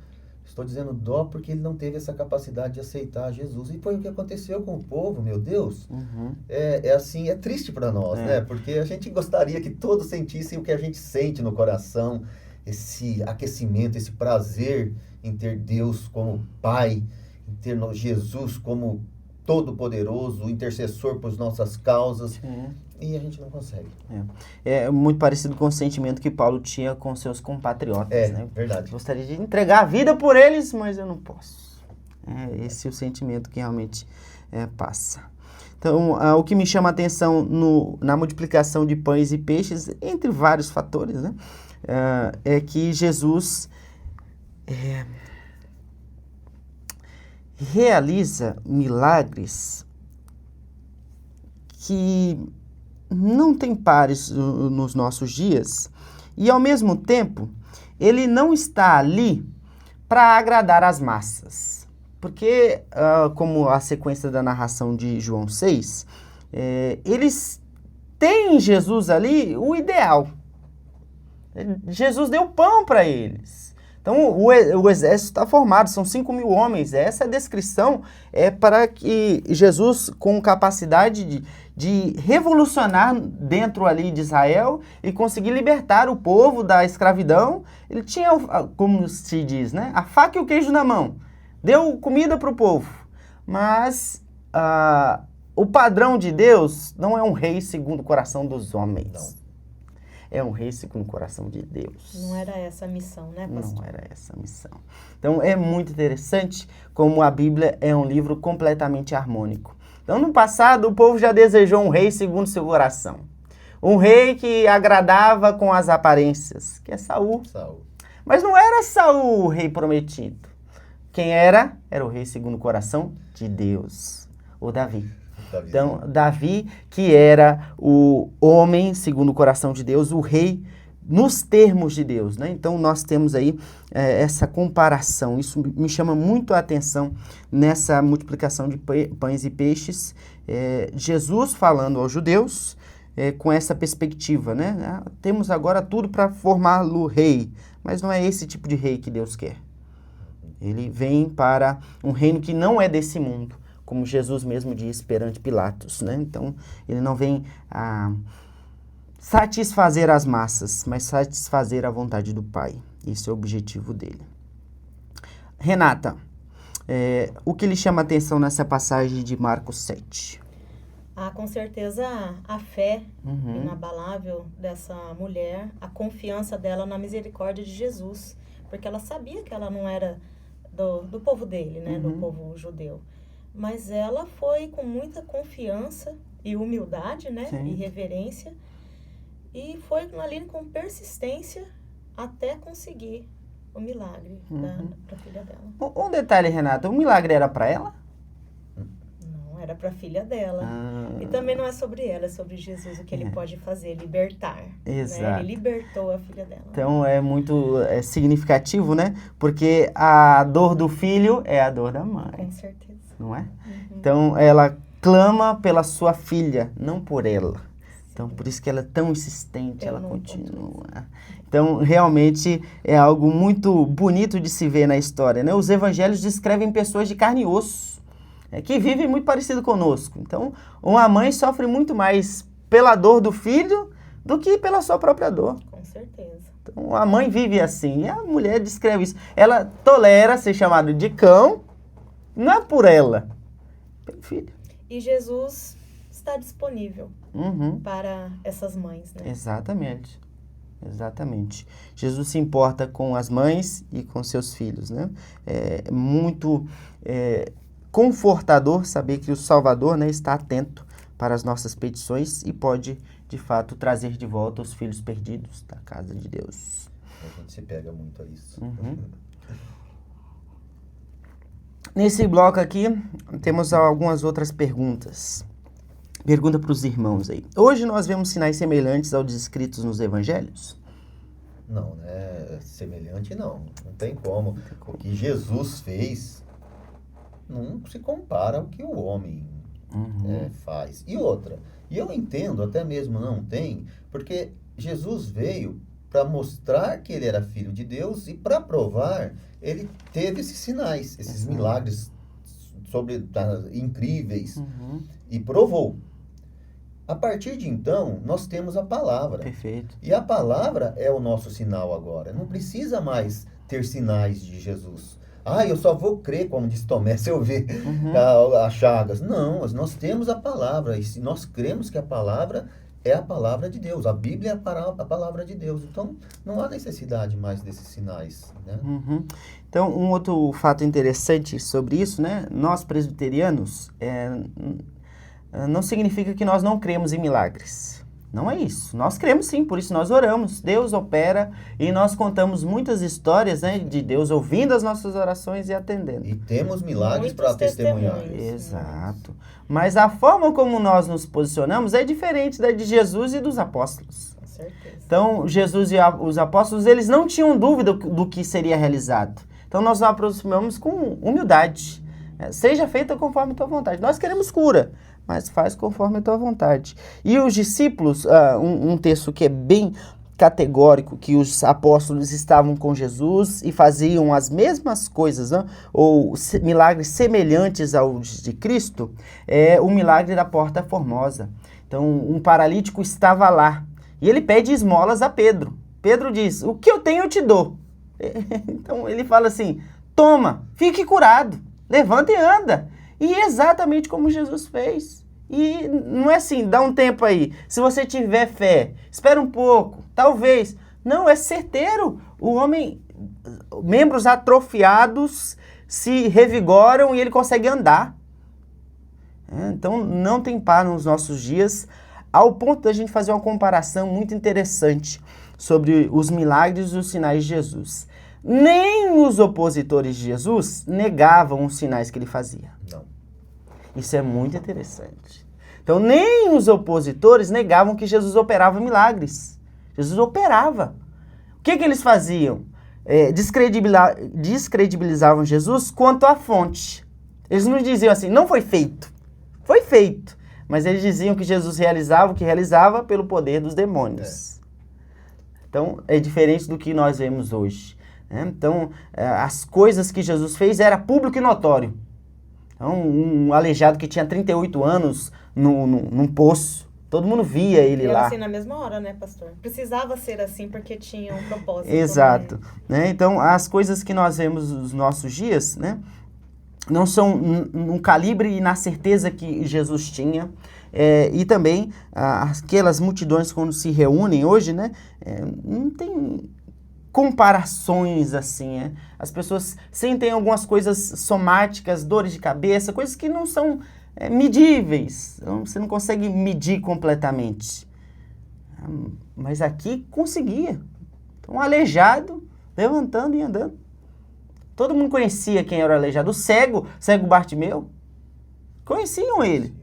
Estou dizendo dó porque ele não teve essa capacidade de aceitar Jesus. E foi o que aconteceu com o povo, meu Deus. Uhum. É assim, é triste para nós, né? Porque a gente gostaria que todos sentissem o que a gente sente no coração, esse aquecimento, esse prazer em ter Deus como Pai, em ter Jesus como Todo-Poderoso, intercessor por nossas causas. Sim. E a gente não consegue. É muito parecido com o sentimento que Paulo tinha com seus compatriotas, né? Verdade. Gostaria de entregar a vida por eles, mas eu não posso. Esse é o sentimento que realmente passa. Então, o que me chama a atenção na multiplicação de pães e peixes, entre vários fatores, né? É que Jesus realiza milagres que não tem pares nos nossos dias, e ao mesmo tempo ele não está ali para agradar as massas, porque como a sequência da narração de João 6, eles têm em Jesus ali o ideal. Jesus deu pão para eles. Então, o exército está formado, são 5.000 homens. Essa descrição é para que Jesus, com capacidade de revolucionar dentro ali de Israel e conseguir libertar o povo da escravidão, ele tinha, como se diz, né, a faca e o queijo na mão. Deu comida para o povo. Mas o padrão de Deus não é um rei segundo o coração dos homens. Não. É um rei segundo o coração de Deus. Não era essa a missão, né, pastor? Não era essa a missão. Então, é muito interessante como a Bíblia é um livro completamente harmônico. Então, no passado, o povo já desejou um rei segundo seu coração. Um rei que agradava com as aparências, que é Saul. Mas não era Saul o rei prometido. Quem era? Era o rei segundo o coração de Deus, o Davi. Então, Davi, que era o homem, segundo o coração de Deus, o rei nos termos de Deus, né? Então, nós temos aí essa comparação. Isso me chama muito a atenção nessa multiplicação de pães e peixes. Jesus falando aos judeus com essa perspectiva, né? Temos agora tudo para formá-lo rei, mas não é esse tipo de rei que Deus quer. Ele vem para um reino que não é desse mundo, como Jesus mesmo diz perante Pilatos, né? Então, ele não vem a satisfazer as massas, mas satisfazer a vontade do Pai. Esse é o objetivo dele. Renata, o que lhe chama a atenção nessa passagem de Marcos 7? Com certeza a fé inabalável dessa mulher, a confiança dela na misericórdia de Jesus, porque ela sabia que ela não era do povo dele, né? Do povo judeu. Mas ela foi com muita confiança e humildade, né? Sim. E reverência. E foi ali com persistência até conseguir o milagre para a filha dela. Um detalhe, Renata, o milagre era para ela? Não, era para a filha dela. E também não é sobre ela, é sobre Jesus, o que ele pode fazer, libertar. Exato. Né? Ele libertou a filha dela. Então é muito significativo, né? Porque a dor do filho é a dor da mãe. Com certeza. Não é? Então, ela clama pela sua filha, não por ela. Então, por isso que ela é tão insistente, ela continua. Então, realmente, é algo muito bonito de se ver na história, né? Os evangelhos descrevem pessoas de carne e osso, que vivem muito parecido conosco. Então, uma mãe sofre muito mais pela dor do filho do que pela sua própria dor. Com certeza. Então, a mãe vive assim, e a mulher descreve isso. Ela tolera ser chamada de cão, não é por ela, pelo filho. E Jesus está disponível para essas mães, né? Exatamente. Jesus se importa com as mães e com seus filhos, né? É muito confortador saber que o Salvador, né, está atento para as nossas petições e pode, de fato, trazer de volta os filhos perdidos da casa de Deus. A gente se pega muito a isso. Nesse bloco aqui, temos algumas outras perguntas. Pergunta para os irmãos aí. Hoje nós vemos sinais semelhantes aos descritos nos evangelhos? Não, né? Semelhante não. Não tem como. O que Jesus fez não se compara ao que o homem faz. E outra, e eu entendo, até mesmo não tem, porque Jesus veio para mostrar que ele era filho de Deus e para provar, ele teve esses sinais, esses milagres incríveis e provou. A partir de então, nós temos a palavra. Perfeito. E a palavra é o nosso sinal agora. Não precisa mais ter sinais de Jesus. Eu só vou crer, como disse Tomé, se eu ver as chagas. Não, nós temos a palavra. E se nós cremos que a palavra é a palavra de Deus. A Bíblia é a palavra de Deus. Então, não há necessidade mais desses sinais, né? Então, um outro fato interessante sobre isso, né? Nós presbiterianos, não significa que nós não cremos em milagres. Não é isso. Nós cremos sim, por isso nós oramos. Deus opera e nós contamos muitas histórias, né, de Deus ouvindo as nossas orações e atendendo. E temos milagres para testemunhar. Exato. Mas a forma como nós nos posicionamos é diferente da de Jesus e dos apóstolos. Com certeza. Então, Jesus e os apóstolos, eles não tinham dúvida do que seria realizado. Então, nós nos aproximamos com humildade. Seja feita conforme a tua vontade. Nós queremos cura, mas faz conforme a tua vontade. E os discípulos, um texto que é bem categórico, que os apóstolos estavam com Jesus e faziam as mesmas coisas, né? Ou milagres semelhantes aos de Cristo, é o milagre da Porta Formosa. Então, um paralítico estava lá e ele pede esmolas a Pedro. Pedro diz, o que eu tenho eu te dou. Então, ele fala assim, toma, fique curado, levanta e anda. E exatamente como Jesus fez. E não é assim, dá um tempo aí. Se você tiver fé, espera um pouco, talvez. Não, é certeiro. O homem, membros atrofiados se revigoram e ele consegue andar. Então não tem par nos nossos dias, ao ponto da gente fazer uma comparação muito interessante sobre os milagres e os sinais de Jesus. Nem os opositores de Jesus negavam os sinais que ele fazia. Não. Isso é muito interessante. Então, nem os opositores negavam que Jesus operava milagres. Jesus operava. O que eles faziam? Descredibilizavam Jesus quanto à fonte. Eles não diziam assim, não foi feito. Foi feito. Mas eles diziam que Jesus realizava o que realizava pelo poder dos demônios. Então, é diferente do que nós vemos hoje. Então, as coisas que Jesus fez era público e notório. Então, um aleijado que tinha 38 anos num poço, todo mundo via ele lá. Assim na mesma hora, né, pastor? Precisava ser assim porque tinha um propósito. Exato. Né? Então, as coisas que nós vemos nos nossos dias, né, não são no calibre e na certeza que Jesus tinha. E também, aquelas multidões quando se reúnem hoje, né, não tem comparações assim, As pessoas sentem algumas coisas somáticas, dores de cabeça, coisas que não são medíveis, então, você não consegue medir completamente. Mas aqui conseguia. Então, um aleijado, levantando e andando. Todo mundo conhecia quem era o aleijado. O cego Bartimeu, conheciam ele.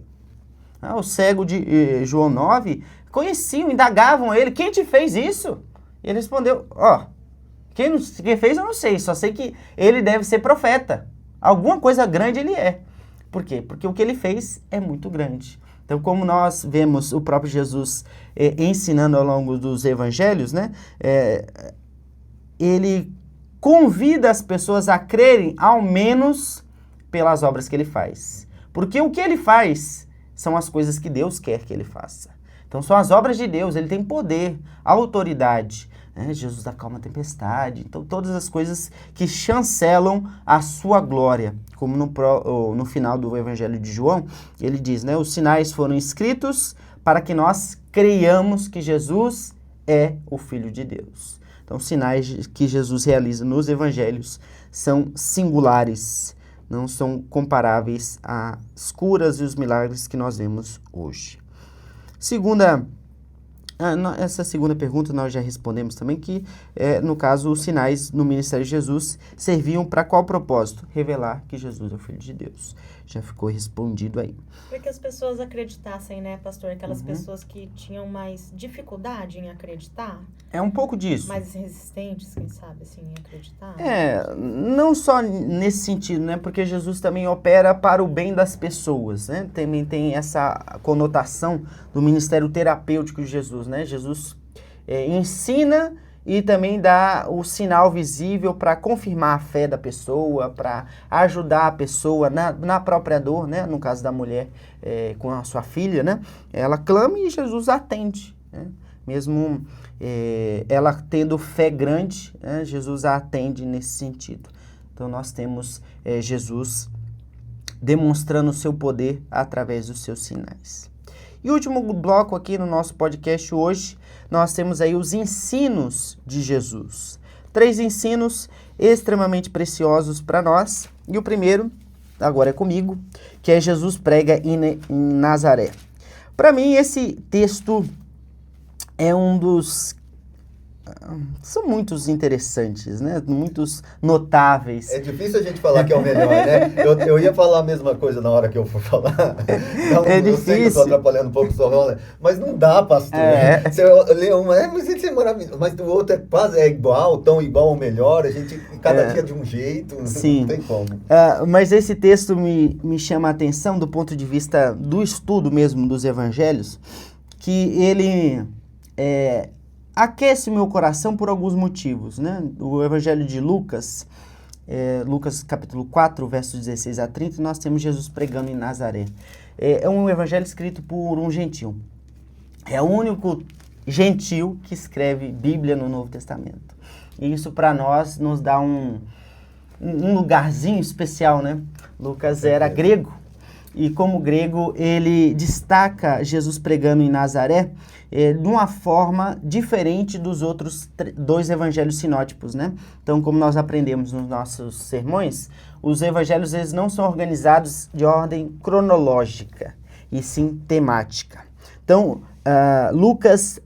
O cego de João 9, conheciam, indagavam ele, quem te fez isso? E ele respondeu, quem fez eu não sei, só sei que ele deve ser profeta. Alguma coisa grande ele é. Por quê? Porque o que ele fez é muito grande. Então, como nós vemos o próprio Jesus ensinando ao longo dos evangelhos, né, ele convida as pessoas a crerem ao menos pelas obras que ele faz. Porque o que ele faz são as coisas que Deus quer que ele faça. Então, são as obras de Deus, ele tem poder, autoridade. Jesus acalma a tempestade, então todas as coisas que chancelam a sua glória, como no final do Evangelho de João, ele diz, né, os sinais foram escritos para que nós creiamos que Jesus é o Filho de Deus. Então, os sinais que Jesus realiza nos Evangelhos são singulares, não são comparáveis às curas e os milagres que nós vemos hoje. Essa segunda pergunta nós já respondemos também, que no caso os sinais no ministério de Jesus serviam para qual propósito? Revelar que Jesus é o Filho de Deus. já ficou respondido aí. Para que as pessoas acreditassem, né, pastor? Aquelas pessoas que tinham mais dificuldade em acreditar. É um pouco disso. Mais resistentes, quem sabe, assim, em acreditar. Não só nesse sentido, né? Porque Jesus também opera para o bem das pessoas, né? Também tem essa conotação do ministério terapêutico de Jesus, né? Jesus ensina e também dá o sinal visível para confirmar a fé da pessoa, para ajudar a pessoa na própria dor, né? No caso da mulher com a sua filha, né? Ela clama e Jesus atende, né? Mesmo ela tendo fé grande, né? Jesus a atende nesse sentido. Então nós temos Jesus demonstrando o seu poder através dos seus sinais. E o último bloco aqui no nosso podcast hoje, nós temos aí os ensinos de Jesus. 3 ensinos extremamente preciosos para nós. E o primeiro, agora é comigo, que é Jesus prega em Nazaré. Para mim, esse texto é um dos... São muitos interessantes, né? Muitos notáveis. É difícil a gente falar que é o melhor, né? Eu ia falar a mesma coisa na hora que eu for falar. Não, é difícil. Eu sei que eu estou atrapalhando um pouco o sua rola, mas não dá, pastor. Você lê uma, mas isso é maravilhoso. Mas o outro é quase igual, tão igual ou melhor. A gente, cada dia de um jeito, sim. Não tem como. Mas esse texto me chama a atenção do ponto de vista do estudo mesmo dos evangelhos, que ele... aquece meu coração por alguns motivos, né? O Evangelho de Lucas, Lucas capítulo 4, versos 16 a 30, nós temos Jesus pregando em Nazaré. É um evangelho escrito por um gentil. É o único gentil que escreve Bíblia no Novo Testamento. E isso para nós nos dá um lugarzinho especial, né? Lucas era grego. E como grego, ele destaca Jesus pregando em Nazaré de uma forma diferente dos outros 2 evangelhos sinóticos, né? Então, como nós aprendemos nos nossos sermões, os evangelhos eles não são organizados de ordem cronológica, e sim temática. Então, Lucas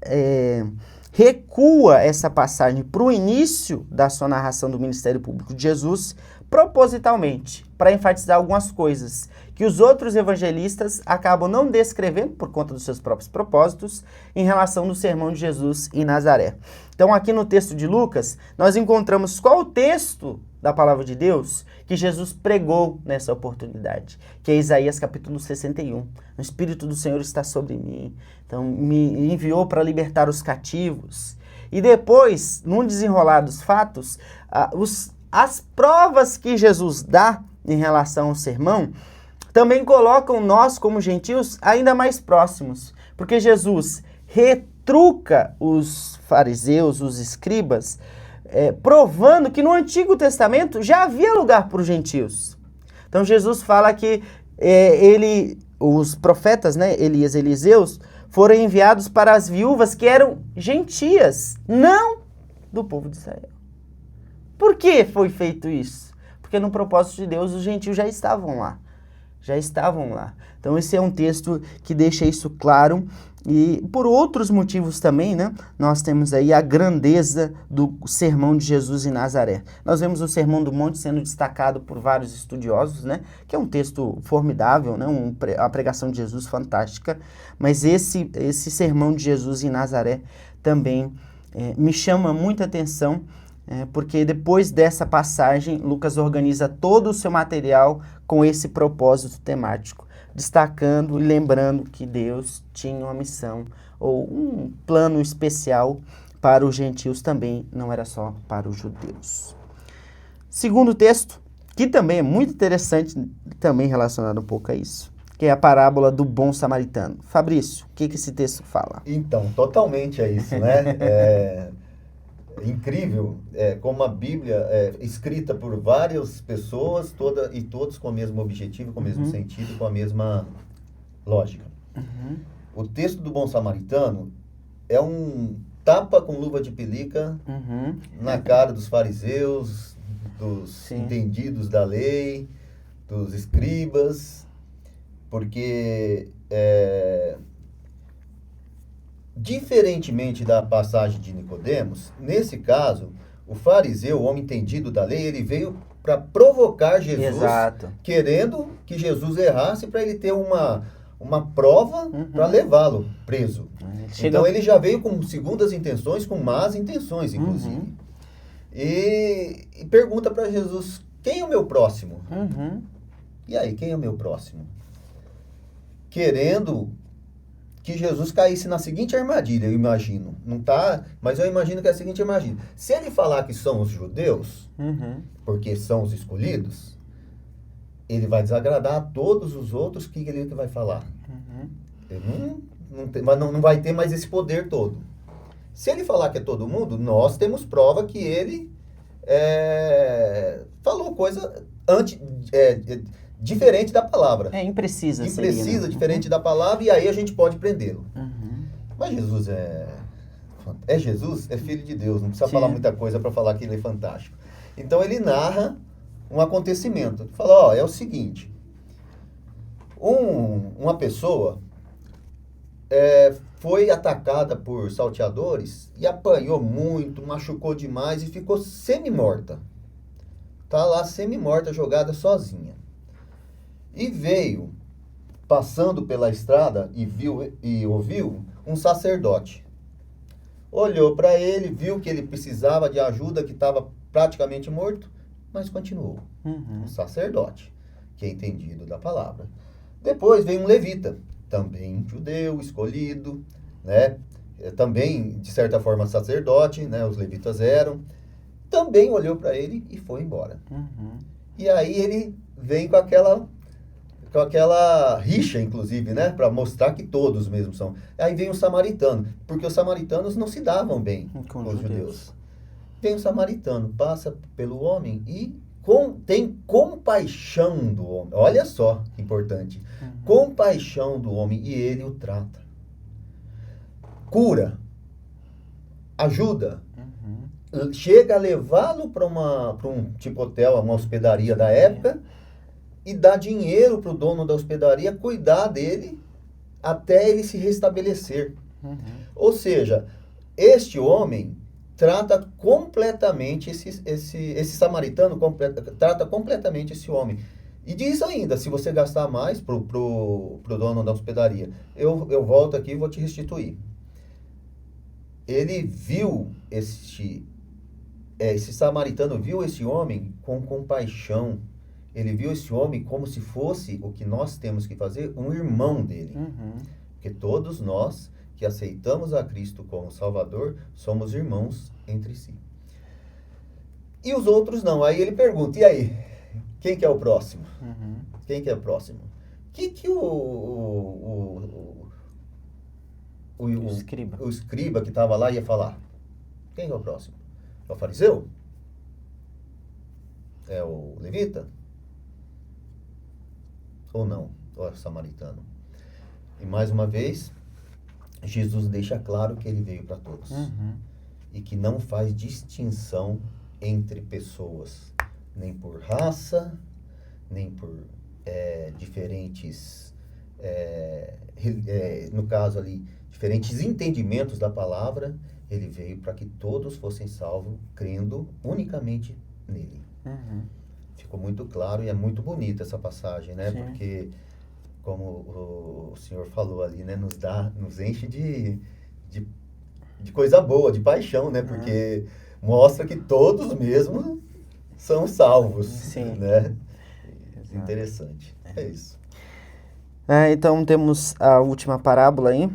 recua essa passagem para o início da sua narração do ministério público de Jesus, propositalmente, para enfatizar algumas coisas que os outros evangelistas acabam não descrevendo por conta dos seus próprios propósitos em relação do sermão de Jesus em Nazaré. Então aqui no texto de Lucas, nós encontramos qual o texto da palavra de Deus que Jesus pregou nessa oportunidade, que é Isaías capítulo 61. O Espírito do Senhor está sobre mim, então me enviou para libertar os cativos. E depois, num desenrolar dos fatos, as provas que Jesus dá em relação ao sermão também colocam nós, como gentios, ainda mais próximos. Porque Jesus retruca os fariseus, os escribas, provando que no Antigo Testamento já havia lugar para os gentios. Então Jesus fala que os profetas, né, Elias e Eliseus, foram enviados para as viúvas que eram gentias, não do povo de Israel. Por que foi feito isso? Porque no propósito de Deus os gentios já estavam lá. Então esse é um texto que deixa isso claro e por outros motivos também, né? Nós temos aí a grandeza do sermão de Jesus em Nazaré. Nós vemos o Sermão do Monte sendo destacado por vários estudiosos, né? Que é um texto formidável, né? A pregação de Jesus fantástica, mas esse sermão de Jesus em Nazaré também me chama muita atenção, porque depois dessa passagem, Lucas organiza todo o seu material com esse propósito temático, destacando e lembrando que Deus tinha uma missão ou um plano especial para os gentios também, não era só para os judeus. Segundo texto, que também é muito interessante, também relacionado um pouco a isso, que é a parábola do bom samaritano. Fabrício, o que esse texto fala? Então, totalmente é isso, né? Incrível como a Bíblia é escrita por várias pessoas, todos com o mesmo objetivo, com o mesmo sentido, com a mesma lógica. O texto do bom samaritano é um tapa com luva de pelica na cara dos fariseus, dos entendidos da lei, dos escribas, porque diferentemente da passagem de Nicodemos, nesse caso, o fariseu, o homem entendido da lei, ele veio para provocar Jesus, Exato. querendo que Jesus errasse para ele ter uma prova para levá-lo preso. Então ele já veio com segundas intenções, com más intenções, inclusive. E pergunta para Jesus, quem é o meu próximo? E aí, quem é o meu próximo? Querendo que Jesus caísse na seguinte armadilha, eu imagino. Não tá, mas eu imagino que é a seguinte armadilha. Se ele falar que são os judeus, porque são os escolhidos, ele vai desagradar a todos os outros, que ele vai falar? Ele não vai ter mais esse poder todo. Se ele falar que é todo mundo, nós temos prova que ele falou coisa diferente da palavra. Imprecisa Imprecisa, seria, né? diferente da palavra, e aí a gente pode prendê-lo. Mas Jesus é Jesus, é filho de Deus, não precisa falar muita coisa para falar que ele é fantástico. Então ele narra um acontecimento. Ele fala, é o seguinte, uma pessoa foi atacada por salteadores e apanhou muito, machucou demais e ficou semi-morta. Tá lá semi-morta, jogada sozinha. E veio, passando pela estrada, e ouviu um sacerdote. Olhou para ele, viu que ele precisava de ajuda, que estava praticamente morto, mas continuou. Um sacerdote, que é entendido da palavra. Depois veio um levita, também judeu, escolhido, né? Também, de certa forma, sacerdote, né? Os levitas eram. Também olhou para ele e foi embora. E aí ele vem com aquela rixa, inclusive, né? Para mostrar que todos mesmo são. Aí vem o samaritano, porque os samaritanos não se davam bem com os judeus. Vem o samaritano, passa pelo homem e tem compaixão do homem. Olha só que importante. Compaixão do homem, e ele o trata. Cura. Ajuda. Chega a levá-lo para um tipo hotel, uma hospedaria da época, e dá dinheiro para o dono da hospedaria cuidar dele até ele se restabelecer. Ou seja, este homem trata completamente esse samaritano, trata completamente esse homem. E diz ainda, se você gastar mais pro dono da hospedaria, eu volto aqui e vou te restituir. Ele viu esse samaritano viu esse homem com compaixão. Ele viu esse homem como se fosse o que nós temos que fazer, um irmão dele. Porque todos nós que aceitamos a Cristo como Salvador, somos irmãos entre si. E os outros não. Aí ele pergunta, e aí? Quem que é o próximo? Quem que é o próximo? Que o escriba que estava lá ia falar? Quem que é o próximo? É o fariseu? É o levita? Ou não? Ou é o samaritano? E mais uma vez, Jesus deixa claro que ele veio para todos. E que não faz distinção entre pessoas, nem por raça, nem por diferentes, no caso ali, diferentes entendimentos da palavra. Ele veio para que todos fossem salvos, crendo unicamente nele. Ficou muito claro e é muito bonita essa passagem, né? Sim. Porque, como o senhor falou ali, né? Nos enche de coisa boa, de paixão, né? Porque mostra que todos mesmo são salvos. Sim. Né? Exato. Interessante. É isso. Então temos a última parábola aí,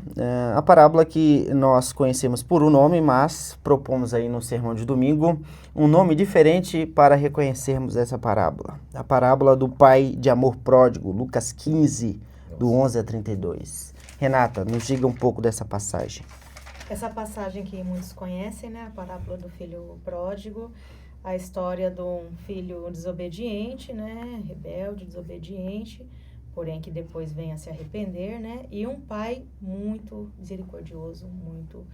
a parábola que nós conhecemos por um nome, mas propomos aí no sermão de domingo um nome diferente para reconhecermos essa parábola. A parábola do pai de amor pródigo, Lucas 15, do 11 a 32. Renata, nos diga um pouco dessa passagem. Essa passagem que muitos conhecem, né, a parábola do filho pródigo, a história de um filho desobediente, né, rebelde, desobediente, porém que depois vem a se arrepender, né? E um pai muito misericordioso, muito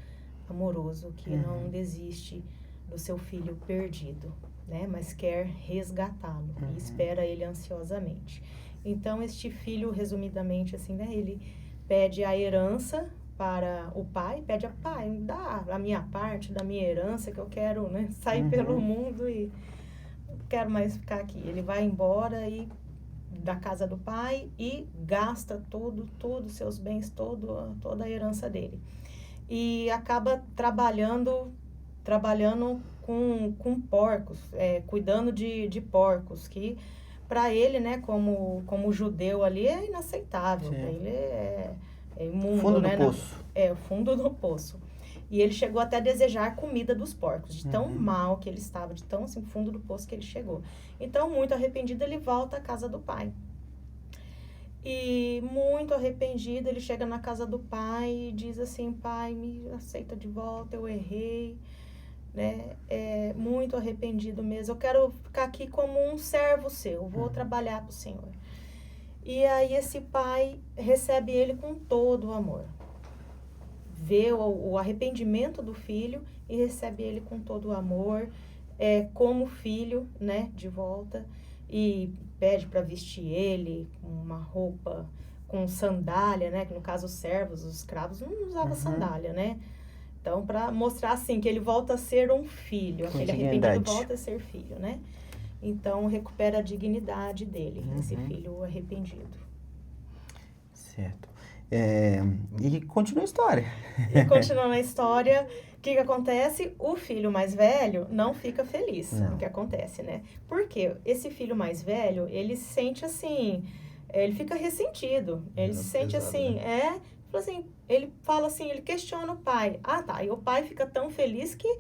amoroso, que não desiste do seu filho perdido, né? Mas quer resgatá-lo e espera ele ansiosamente. Então, este filho, resumidamente, assim, né? Ele pede a herança para o pai, pede a pai, dá a minha parte da minha herança, que eu quero, né? Sair pelo mundo e quero mais ficar aqui. Ele vai embora da casa do pai e gasta tudo, seus bens, toda a herança dele. E acaba trabalhando com porcos, cuidando de porcos, que para ele, né, como judeu ali, é inaceitável. Sim. Ele é imundo, fundo né? do poço. O fundo do poço. E ele chegou até a desejar comida dos porcos, de tão mal que ele estava, de tão assim, fundo do poço que ele chegou. Então, muito arrependido, ele volta à casa do pai. E muito arrependido, ele chega na casa do pai e diz assim: pai, me aceita de volta, eu errei, né? Muito arrependido mesmo. Eu quero ficar aqui como um servo seu, vou trabalhar para o Senhor. E aí esse pai recebe ele com todo o amor. Vê o arrependimento do filho e recebe ele com todo o amor, como filho, né, de volta, e pede para vestir ele com uma roupa, com sandália, né, que no caso os servos, os escravos não usavam sandália, né, então para mostrar assim que ele volta a ser um filho, aquele arrependido volta a ser filho, né, então recupera a dignidade dele, esse filho arrependido. Certo. E continua a história. E continuando a história, o que acontece? O filho mais velho não fica feliz com o que acontece, né? Porque esse filho mais velho, ele se sente assim, ele fica ressentido. Ele se sente assim, né? Ele fala assim, ele questiona o pai. Ah, tá. E o pai fica tão feliz que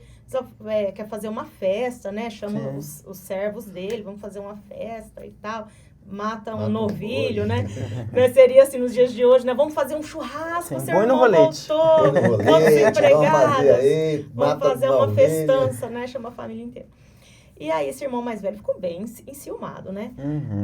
quer fazer uma festa, né? Chama os servos dele, vamos fazer uma festa e tal. Mata um novilho, né? Seria assim nos dias de hoje, né? Vamos fazer um churrasco, seu irmão voltou, vamos empregados, vamos fazer uma festança, né? Chama a família inteira. E aí esse irmão mais velho ficou bem enciumado, né?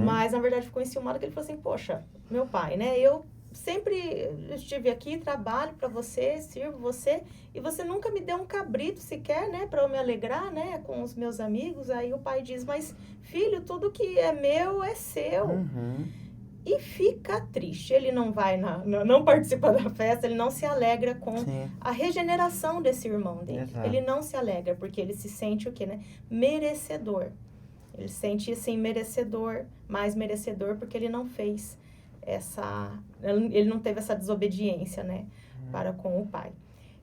Mas na verdade ficou enciumado porque ele falou assim: poxa, meu pai, né? Eu sempre estive aqui, trabalho para você, sirvo você, e você nunca me deu um cabrito sequer, né, para eu me alegrar, né, com os meus amigos. Aí o pai diz: mas filho, tudo que é meu é seu. E fica triste, ele não vai não participa da festa, ele não se alegra com a regeneração desse irmão dele. Exato. Ele não se alegra porque ele se sente o quê, né, merecedor. Ele se sente assim merecedor, mais merecedor, porque ele não fez ele não teve essa desobediência, né, para com o pai.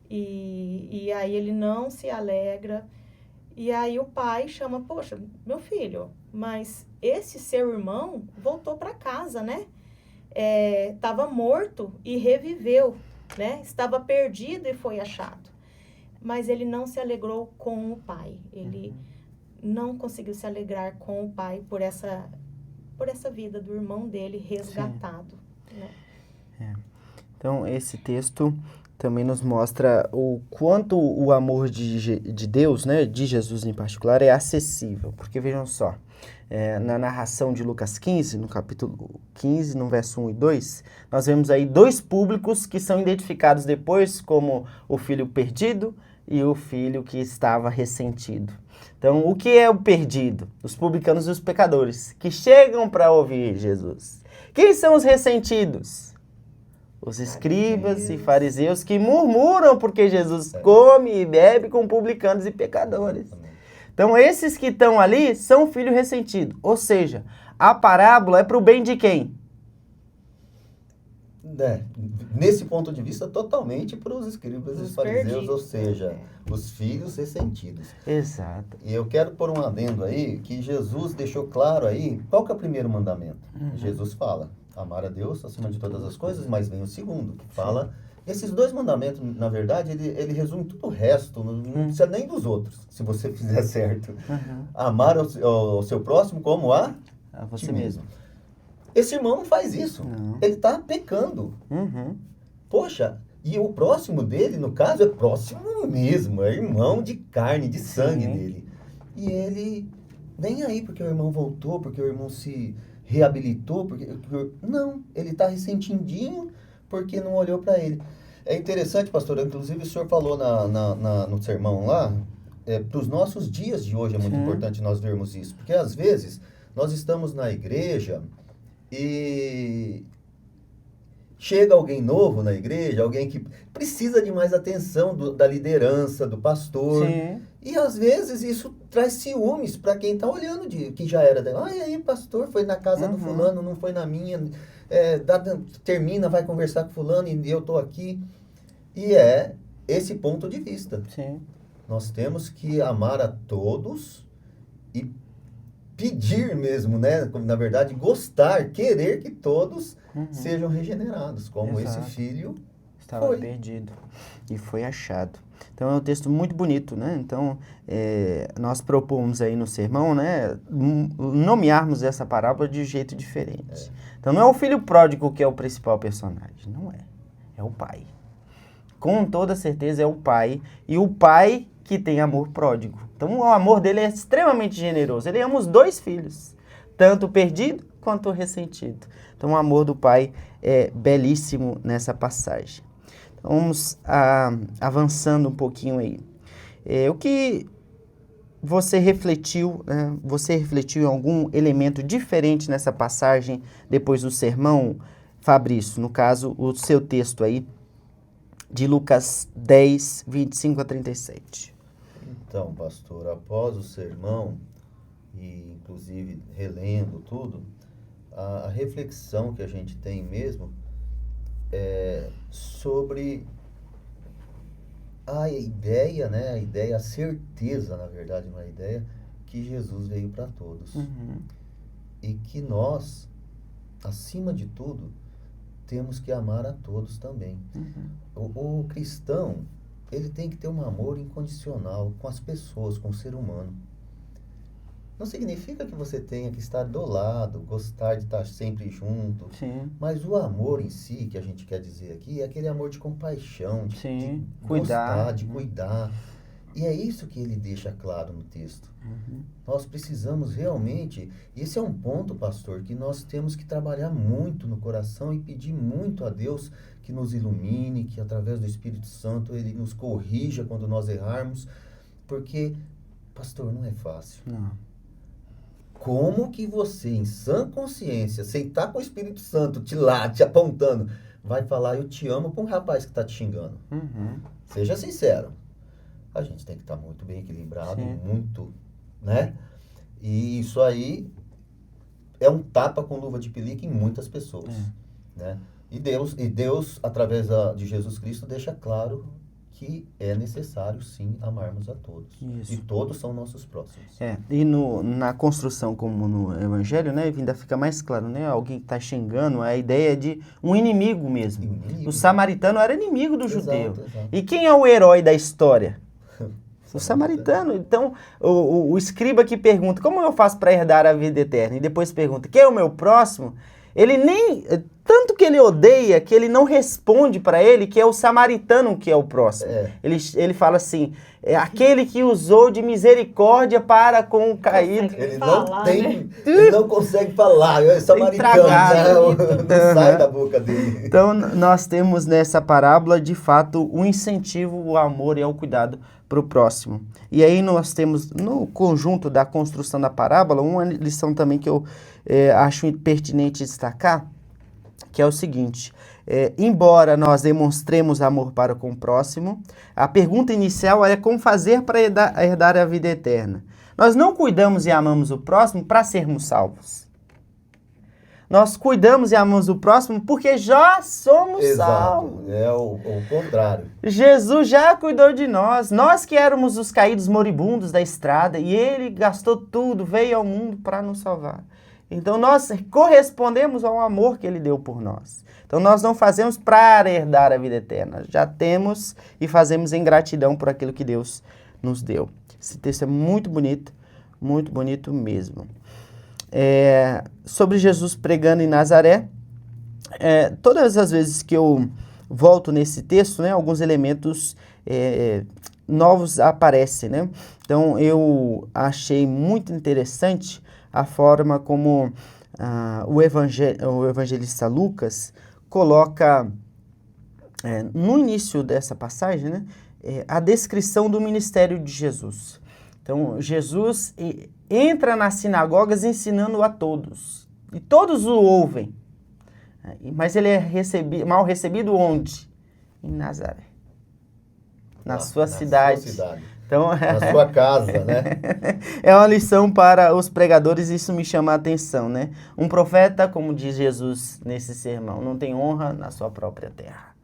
E aí ele não se alegra. E aí o pai chama: poxa, meu filho, mas esse seu irmão voltou para casa, né? Estava morto e reviveu, né? Estava perdido e foi achado. Mas ele não se alegrou com o pai. Ele não conseguiu se alegrar com o pai por essa vida do irmão dele resgatado. Né? Então, esse texto também nos mostra o quanto o amor de Deus, né, de Jesus em particular, é acessível. Porque vejam só, na narração de Lucas 15, no capítulo 15, no verso 1 e 2, nós vemos aí dois públicos que são identificados depois como o filho perdido e o filho que estava ressentido. Então, o que é o perdido? Os publicanos e os pecadores, que chegam para ouvir Jesus. Quem são os ressentidos? Os escribas e fariseus que murmuram porque Jesus come e bebe com publicanos e pecadores. Então, esses que estão ali são filho ressentido. Ou seja, a parábola é para o bem de quem? Nesse ponto de vista, totalmente para os escribas e os fariseus, ou seja, os filhos ressentidos. Exato. E eu quero pôr um adendo aí, que Jesus deixou claro aí, qual que é o primeiro mandamento? Jesus fala: amar a Deus acima de todas as coisas, mas vem o segundo, que fala... Esses dois mandamentos, na verdade, ele resume tudo o resto, não precisa nem dos outros, se você fizer certo. Amar o seu próximo como a você mesmo. Esse irmão não faz isso, ele está pecando. Poxa, e o próximo dele, no caso, é próximo mesmo, é irmão de carne, de sangue dele. E ele, nem aí porque o irmão voltou, porque o irmão se... reabilitou, não, ele está ressentidinho porque não olhou para ele. É interessante, pastor, inclusive o senhor falou no sermão lá, para os nossos dias de hoje é muito importante nós vermos isso, porque às vezes nós estamos na igreja e chega alguém novo na igreja, alguém que precisa de mais atenção da liderança, do pastor. Sim. E às vezes isso traz ciúmes para quem está olhando, que já era. E aí, pastor, foi na casa do fulano, não foi na minha. Termina, vai conversar com fulano e eu estou aqui. E é esse ponto de vista. Sim. Nós temos que amar a todos e pedir mesmo, né? Na verdade, gostar, querer que todos sejam regenerados, como Exato. esse filho estava perdido e foi achado. Então é um texto muito bonito, né? Então nós propomos aí no sermão, né, nomearmos essa parábola de jeito diferente. Então não é o filho pródigo que é o principal personagem, não é. É o pai. Com toda certeza é o pai, e o pai que tem amor pródigo. Então o amor dele é extremamente generoso. Ele ama os dois filhos, tanto o perdido quanto o ressentido. Então o amor do pai é belíssimo nessa passagem. Então vamos avançando um pouquinho aí. O que você refletiu, né? Você refletiu em algum elemento diferente nessa passagem depois do sermão, Fabrício? No caso, o seu texto aí, de Lucas 10, 25 a 37. Então, pastor, após o sermão, e inclusive relendo tudo, a reflexão que a gente tem mesmo é sobre a ideia, né? A ideia, a certeza, na verdade, não é a ideia, que Jesus veio para todos. E que nós, acima de tudo, temos que amar a todos também. O cristão, ele tem que ter um amor incondicional com as pessoas, com o ser humano. Não significa que você tenha que estar do lado, gostar de estar sempre junto. Sim. Mas o amor em si, que a gente quer dizer aqui, é aquele amor de compaixão, de cuidar. gostar, de cuidar. E é isso que ele deixa claro no texto. Nós precisamos realmente, e esse é um ponto, pastor, que nós temos que trabalhar muito no coração e pedir muito a Deus que nos ilumine, que através do Espírito Santo ele nos corrija quando nós errarmos, porque, pastor, não é fácil. Não. Como que você, em sã consciência, sem estar com o Espírito Santo te apontando, vai falar eu te amo para um rapaz que está te xingando? Seja sincero. A gente tem que estar muito bem equilibrado, muito, né? E isso aí é um tapa com luva de pelica em muitas pessoas, né? E Deus, através de Jesus Cristo, deixa claro que é necessário, sim, amarmos a todos. Isso. E todos são nossos próximos. E na construção, como no Evangelho, né, ainda fica mais claro, né? Alguém que está xingando, a ideia de um inimigo mesmo. Inimigo. O samaritano era inimigo do Exato, judeu. exato. E quem é o herói da história? O samaritano. Então, o escriba que pergunta, como eu faço para herdar a vida eterna? E depois pergunta, quem é o meu próximo? Ele nem... Tanto que ele odeia, que ele não responde para ele que é o samaritano que é o próximo. Ele fala assim, é aquele que usou de misericórdia para com o caído. Ele não consegue falar, é samaritano, não sai da boca dele. Então, nós temos nessa parábola, de fato, o incentivo, o amor e o cuidado para o próximo. E aí nós temos, no conjunto da construção da parábola, uma lição também que eu acho pertinente destacar, que é o seguinte, embora nós demonstremos amor para com o próximo, a pergunta inicial é como fazer para herdar a vida eterna. Nós não cuidamos e amamos o próximo para sermos salvos. Nós cuidamos e amamos o próximo porque já somos salvos. É o contrário. Jesus já cuidou de nós. Nós que éramos os caídos moribundos da estrada e ele gastou tudo, veio ao mundo para nos salvar. Então nós correspondemos ao amor que ele deu por nós. Então nós não fazemos para herdar a vida eterna. Já temos e fazemos em gratidão por aquilo que Deus nos deu. Esse texto é muito bonito mesmo. Sobre Jesus pregando em Nazaré, todas as vezes que eu volto nesse texto, né, alguns elementos novos aparecem, né? Então eu achei muito interessante a forma como o evangelista Lucas coloca no início dessa passagem, né, a descrição do ministério de Jesus. Então Jesus entra nas sinagogas ensinando a todos, e todos o ouvem. Mas ele é mal recebido onde? Em Nazaré. Na sua cidade. Sua cidade. Então, na sua casa, né? É uma lição para os pregadores, isso me chama a atenção, né? Um profeta, como diz Jesus nesse sermão, não tem honra na sua própria terra.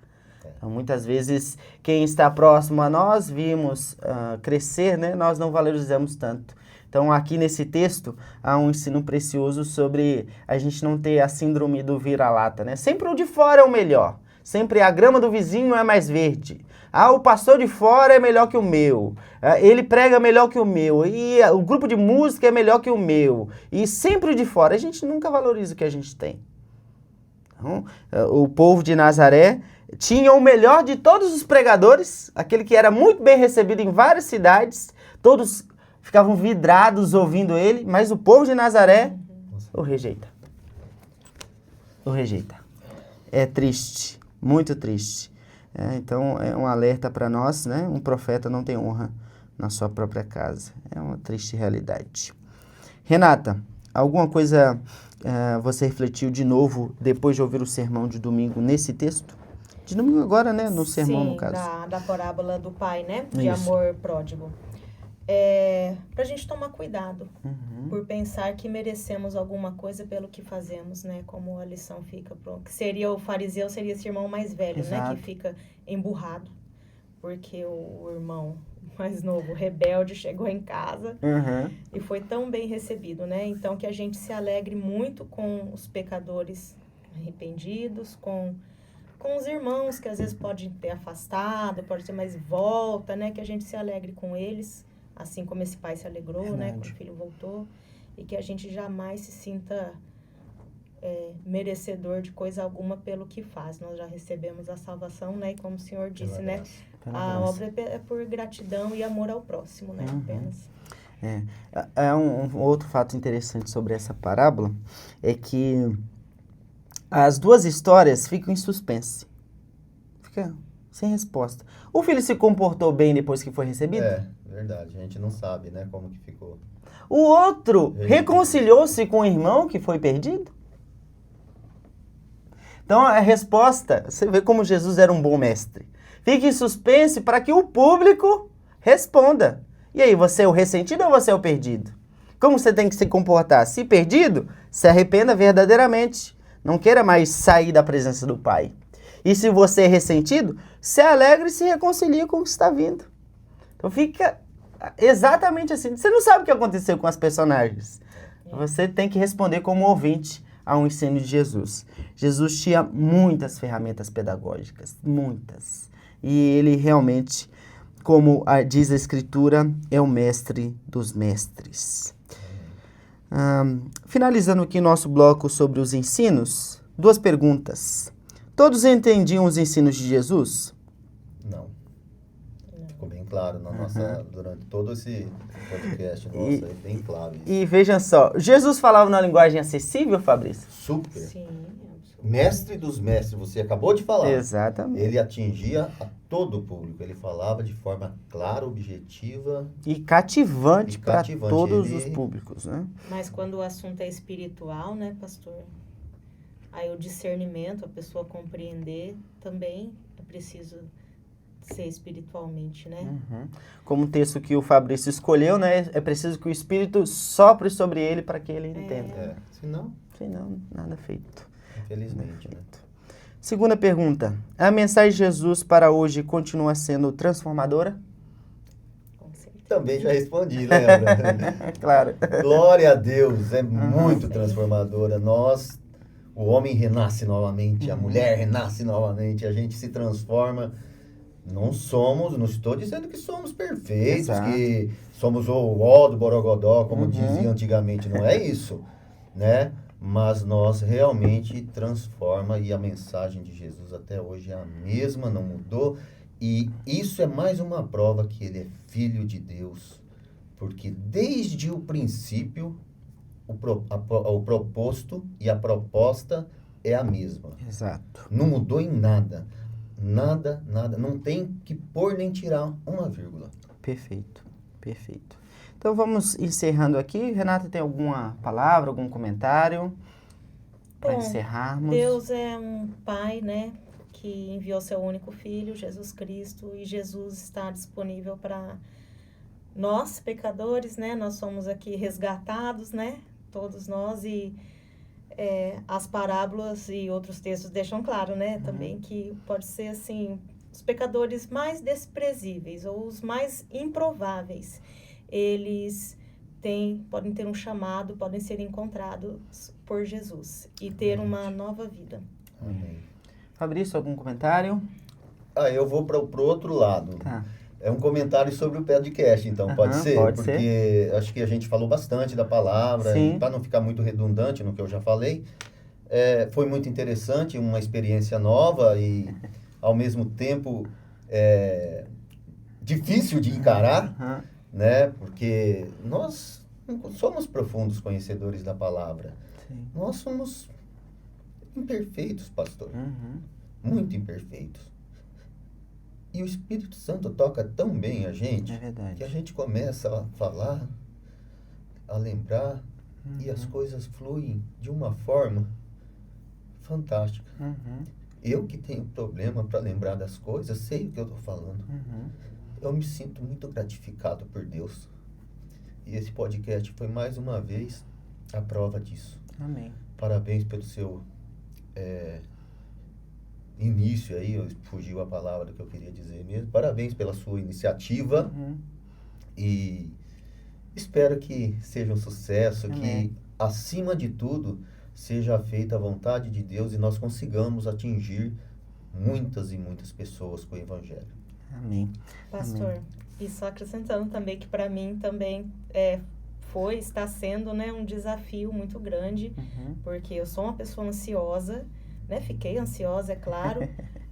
Então, muitas vezes, quem está próximo a nós, vimos crescer, né? Nós não valorizamos tanto. Então, aqui nesse texto, há um ensino precioso sobre a gente não ter a síndrome do vira-lata, né? Sempre o de fora é o melhor. Sempre a grama do vizinho é mais verde. O pastor de fora é melhor que o meu. Ele prega melhor que o meu. E o grupo de música é melhor que o meu. E sempre o de fora. A gente nunca valoriza o que a gente tem. Então, o povo de Nazaré tinha o melhor de todos os pregadores, aquele que era muito bem recebido em várias cidades. Todos ficavam vidrados ouvindo ele, mas o povo de Nazaré o rejeita. O rejeita. É triste, muito triste. Então, é um alerta para nós, né? Um profeta não tem honra na sua própria casa. É uma triste realidade. Renata, alguma coisa você refletiu de novo depois de ouvir o sermão de domingo nesse texto? De domingo agora, né? No sermão, no caso. Da parábola do pai, né? De Isso. amor pródigo. Pra gente tomar cuidado por pensar que merecemos alguma coisa pelo que fazemos, né? Como a lição fica, que seria o fariseu, seria esse irmão mais velho, Exato. né? Que fica emburrado, porque o irmão mais novo, rebelde, chegou em casa e foi tão bem recebido, né? Então, que a gente se alegre muito com os pecadores arrependidos, com os irmãos que às vezes podem ter afastado, pode ter mais volta, né? Que a gente se alegre com eles, assim como esse pai se alegrou, né? Quando o filho voltou. E que a gente jamais se sinta merecedor de coisa alguma pelo que faz. Nós já recebemos a salvação, né? E como o Senhor disse, né? A obra é por gratidão e amor ao próximo, né? Apenas. Um outro fato interessante sobre essa parábola é que as duas histórias ficam em suspense. Fica sem resposta. O filho se comportou bem depois que foi recebido? Verdade. A gente não sabe, né, como que ficou. O outro reconciliou-se com o irmão que foi perdido? Então, a resposta, você vê como Jesus era um bom mestre. Fique em suspense para que o público responda. E aí, você é o ressentido ou você é o perdido? Como você tem que se comportar? Se perdido, se arrependa verdadeiramente. Não queira mais sair da presença do Pai. E se você é ressentido, se alegre e se reconcilie com o que está vindo. Então fica exatamente assim. Você não sabe o que aconteceu com as personagens. Você tem que responder como ouvinte a um ensino de Jesus. Jesus tinha muitas ferramentas pedagógicas, muitas. E ele realmente, como diz a Escritura, é o mestre dos mestres. Finalizando aqui nosso bloco sobre os ensinos, 2 perguntas. Todos entendiam os ensinos de Jesus? Não. Ficou bem claro na nossa, durante todo esse podcast nosso, é bem claro isso. E vejam só, Jesus falava numa linguagem acessível, Fabrício? Super. Sim, Mestre dos mestres, você acabou de falar. Exatamente. Ele atingia a todo o público, ele falava de forma clara, objetiva. E cativante para cativante. todos os públicos, né? Mas quando o assunto é espiritual, né, pastor? Aí o discernimento, a pessoa compreender, também é preciso ser espiritualmente, né? Como o texto que o Fabrício escolheu, né? É preciso que o Espírito sopre sobre ele para que ele entenda. Senão, nada feito. Infelizmente, né? Segunda pergunta. A mensagem de Jesus para hoje continua sendo transformadora? Com certeza. Também já respondi, lembra? Claro. Glória a Deus, é muito transformadora. O homem renasce novamente, a mulher renasce novamente, a gente se transforma. Não estou dizendo que somos perfeitos, que somos o ó do Borogodó, como dizia antigamente, não é isso, né? Mas nós realmente transforma e a mensagem de Jesus até hoje é a mesma, não mudou. E isso é mais uma prova que ele é filho de Deus, porque desde o princípio o proposto e a proposta é a mesma. Exato. Não mudou em nada. Nada. Não tem que pôr nem tirar uma vírgula. Perfeito. Então vamos encerrando aqui. Renata, tem alguma palavra, algum comentário? para encerrarmos. Deus é um Pai, né, que enviou seu único Filho, Jesus Cristo, e Jesus está disponível para nós, pecadores, né? Nós somos aqui resgatados, né? Todos nós, e as parábolas e outros textos deixam claro, né? Também que pode ser, assim, os pecadores mais desprezíveis ou os mais improváveis, eles podem ter um chamado, podem ser encontrados por Jesus e ter uma nova vida. Amém. Fabrício, algum comentário? Eu vou para o outro lado. Tá. É um comentário sobre o podcast, então, pode ser? Pode Porque ser. acho que a gente falou bastante da palavra, Sim. e para não ficar muito redundante no que eu já falei, foi muito interessante, uma experiência nova e, ao mesmo tempo, difícil de encarar, né? Porque nós não somos profundos conhecedores da palavra. Sim. Nós somos imperfeitos, pastor. Muito imperfeitos. E o Espírito Santo toca tão bem a gente, É verdade. que a gente começa a falar, a lembrar, e as coisas fluem de uma forma fantástica. Eu que tenho problema para lembrar das coisas, sei o que eu estou falando. Eu me sinto muito gratificado por Deus. E esse podcast foi mais uma vez a prova disso. Amém. Parabéns pelo seu início aí, fugiu a palavra que eu queria dizer mesmo. Parabéns pela sua iniciativa e espero que seja um sucesso, Amém. que acima de tudo seja feita a vontade de Deus e nós consigamos atingir muitas e muitas pessoas com o Evangelho. Amém. Pastor, Amém. e só acrescentando também que para mim também está sendo, né, um desafio muito grande, porque eu sou uma pessoa ansiosa, né? Fiquei ansiosa, é claro,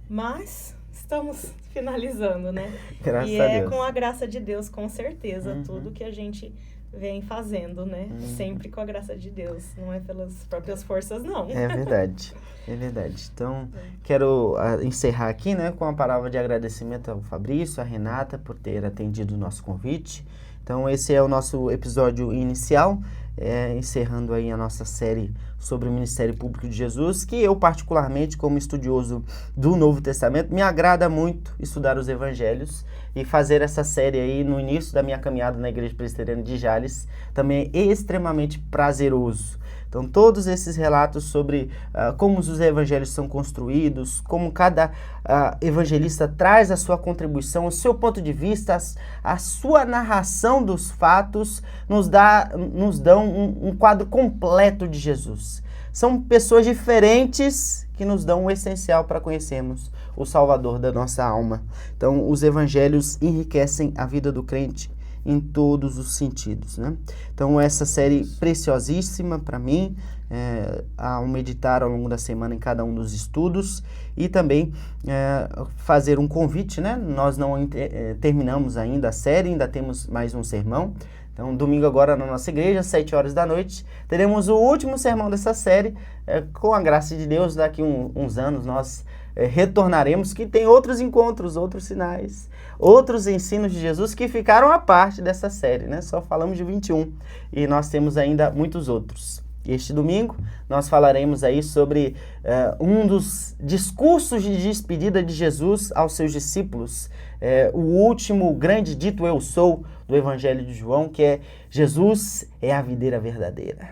mas estamos finalizando, né? Graças e a é Deus. com a graça de Deus, com certeza, tudo que a gente vem fazendo, né? Sempre com a graça de Deus, não é pelas próprias forças, não. É verdade, é verdade. Então, quero encerrar aqui, né, com uma palavra de agradecimento ao Fabrício, à Renata, por ter atendido o nosso convite. Então, esse é o nosso episódio inicial, encerrando aí a nossa série sobre o Ministério Público de Jesus, que eu, particularmente, como estudioso do Novo Testamento, me agrada muito estudar os Evangelhos, e fazer essa série aí no início da minha caminhada na Igreja Presbiteriana de Jales também é extremamente prazeroso. Então, todos esses relatos sobre como os evangelhos são construídos, como cada evangelista traz a sua contribuição, o seu ponto de vista, a sua narração dos fatos, nos dão um quadro completo de Jesus. São pessoas diferentes que nos dão o essencial para conhecermos o Salvador da nossa alma. Então, os evangelhos enriquecem a vida do crente em todos os sentidos, né? Então, essa série preciosíssima para mim, ao meditar ao longo da semana em cada um dos estudos, e também fazer um convite, né? Nós não terminamos ainda a série, ainda temos mais um sermão. Então, domingo agora na nossa igreja, às 7 horas da noite, teremos o último sermão dessa série. Com a graça de Deus, daqui uns anos nós retornaremos, que tem outros encontros, outros sinais, outros ensinos de Jesus que ficaram à parte dessa série, né? Só falamos de 21 e nós temos ainda muitos outros. Este domingo nós falaremos aí sobre um dos discursos de despedida de Jesus aos seus discípulos, o último grande dito eu sou do Evangelho de João, que é: Jesus é a videira verdadeira.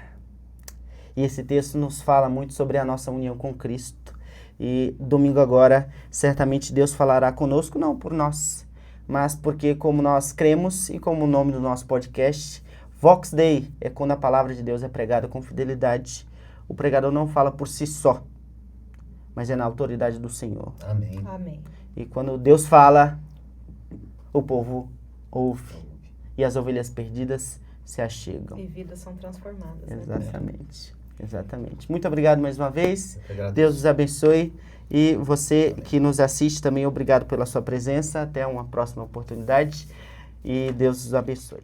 E esse texto nos fala muito sobre a nossa união com Cristo. E domingo agora, certamente Deus falará conosco, não por nós, mas porque como nós cremos, e como o nome do nosso podcast, Vox Dei, é quando a palavra de Deus é pregada com fidelidade. O pregador não fala por si só, mas é na autoridade do Senhor. Amém. Amém. E quando Deus fala, o povo ouve. E as ovelhas perdidas se achegam. E vidas são transformadas. Né? Exatamente. Exatamente. Muito obrigado mais uma vez. Eu que agradeço. Deus os abençoe. E você que nos assiste também, obrigado pela sua presença. Até uma próxima oportunidade. E Deus os abençoe.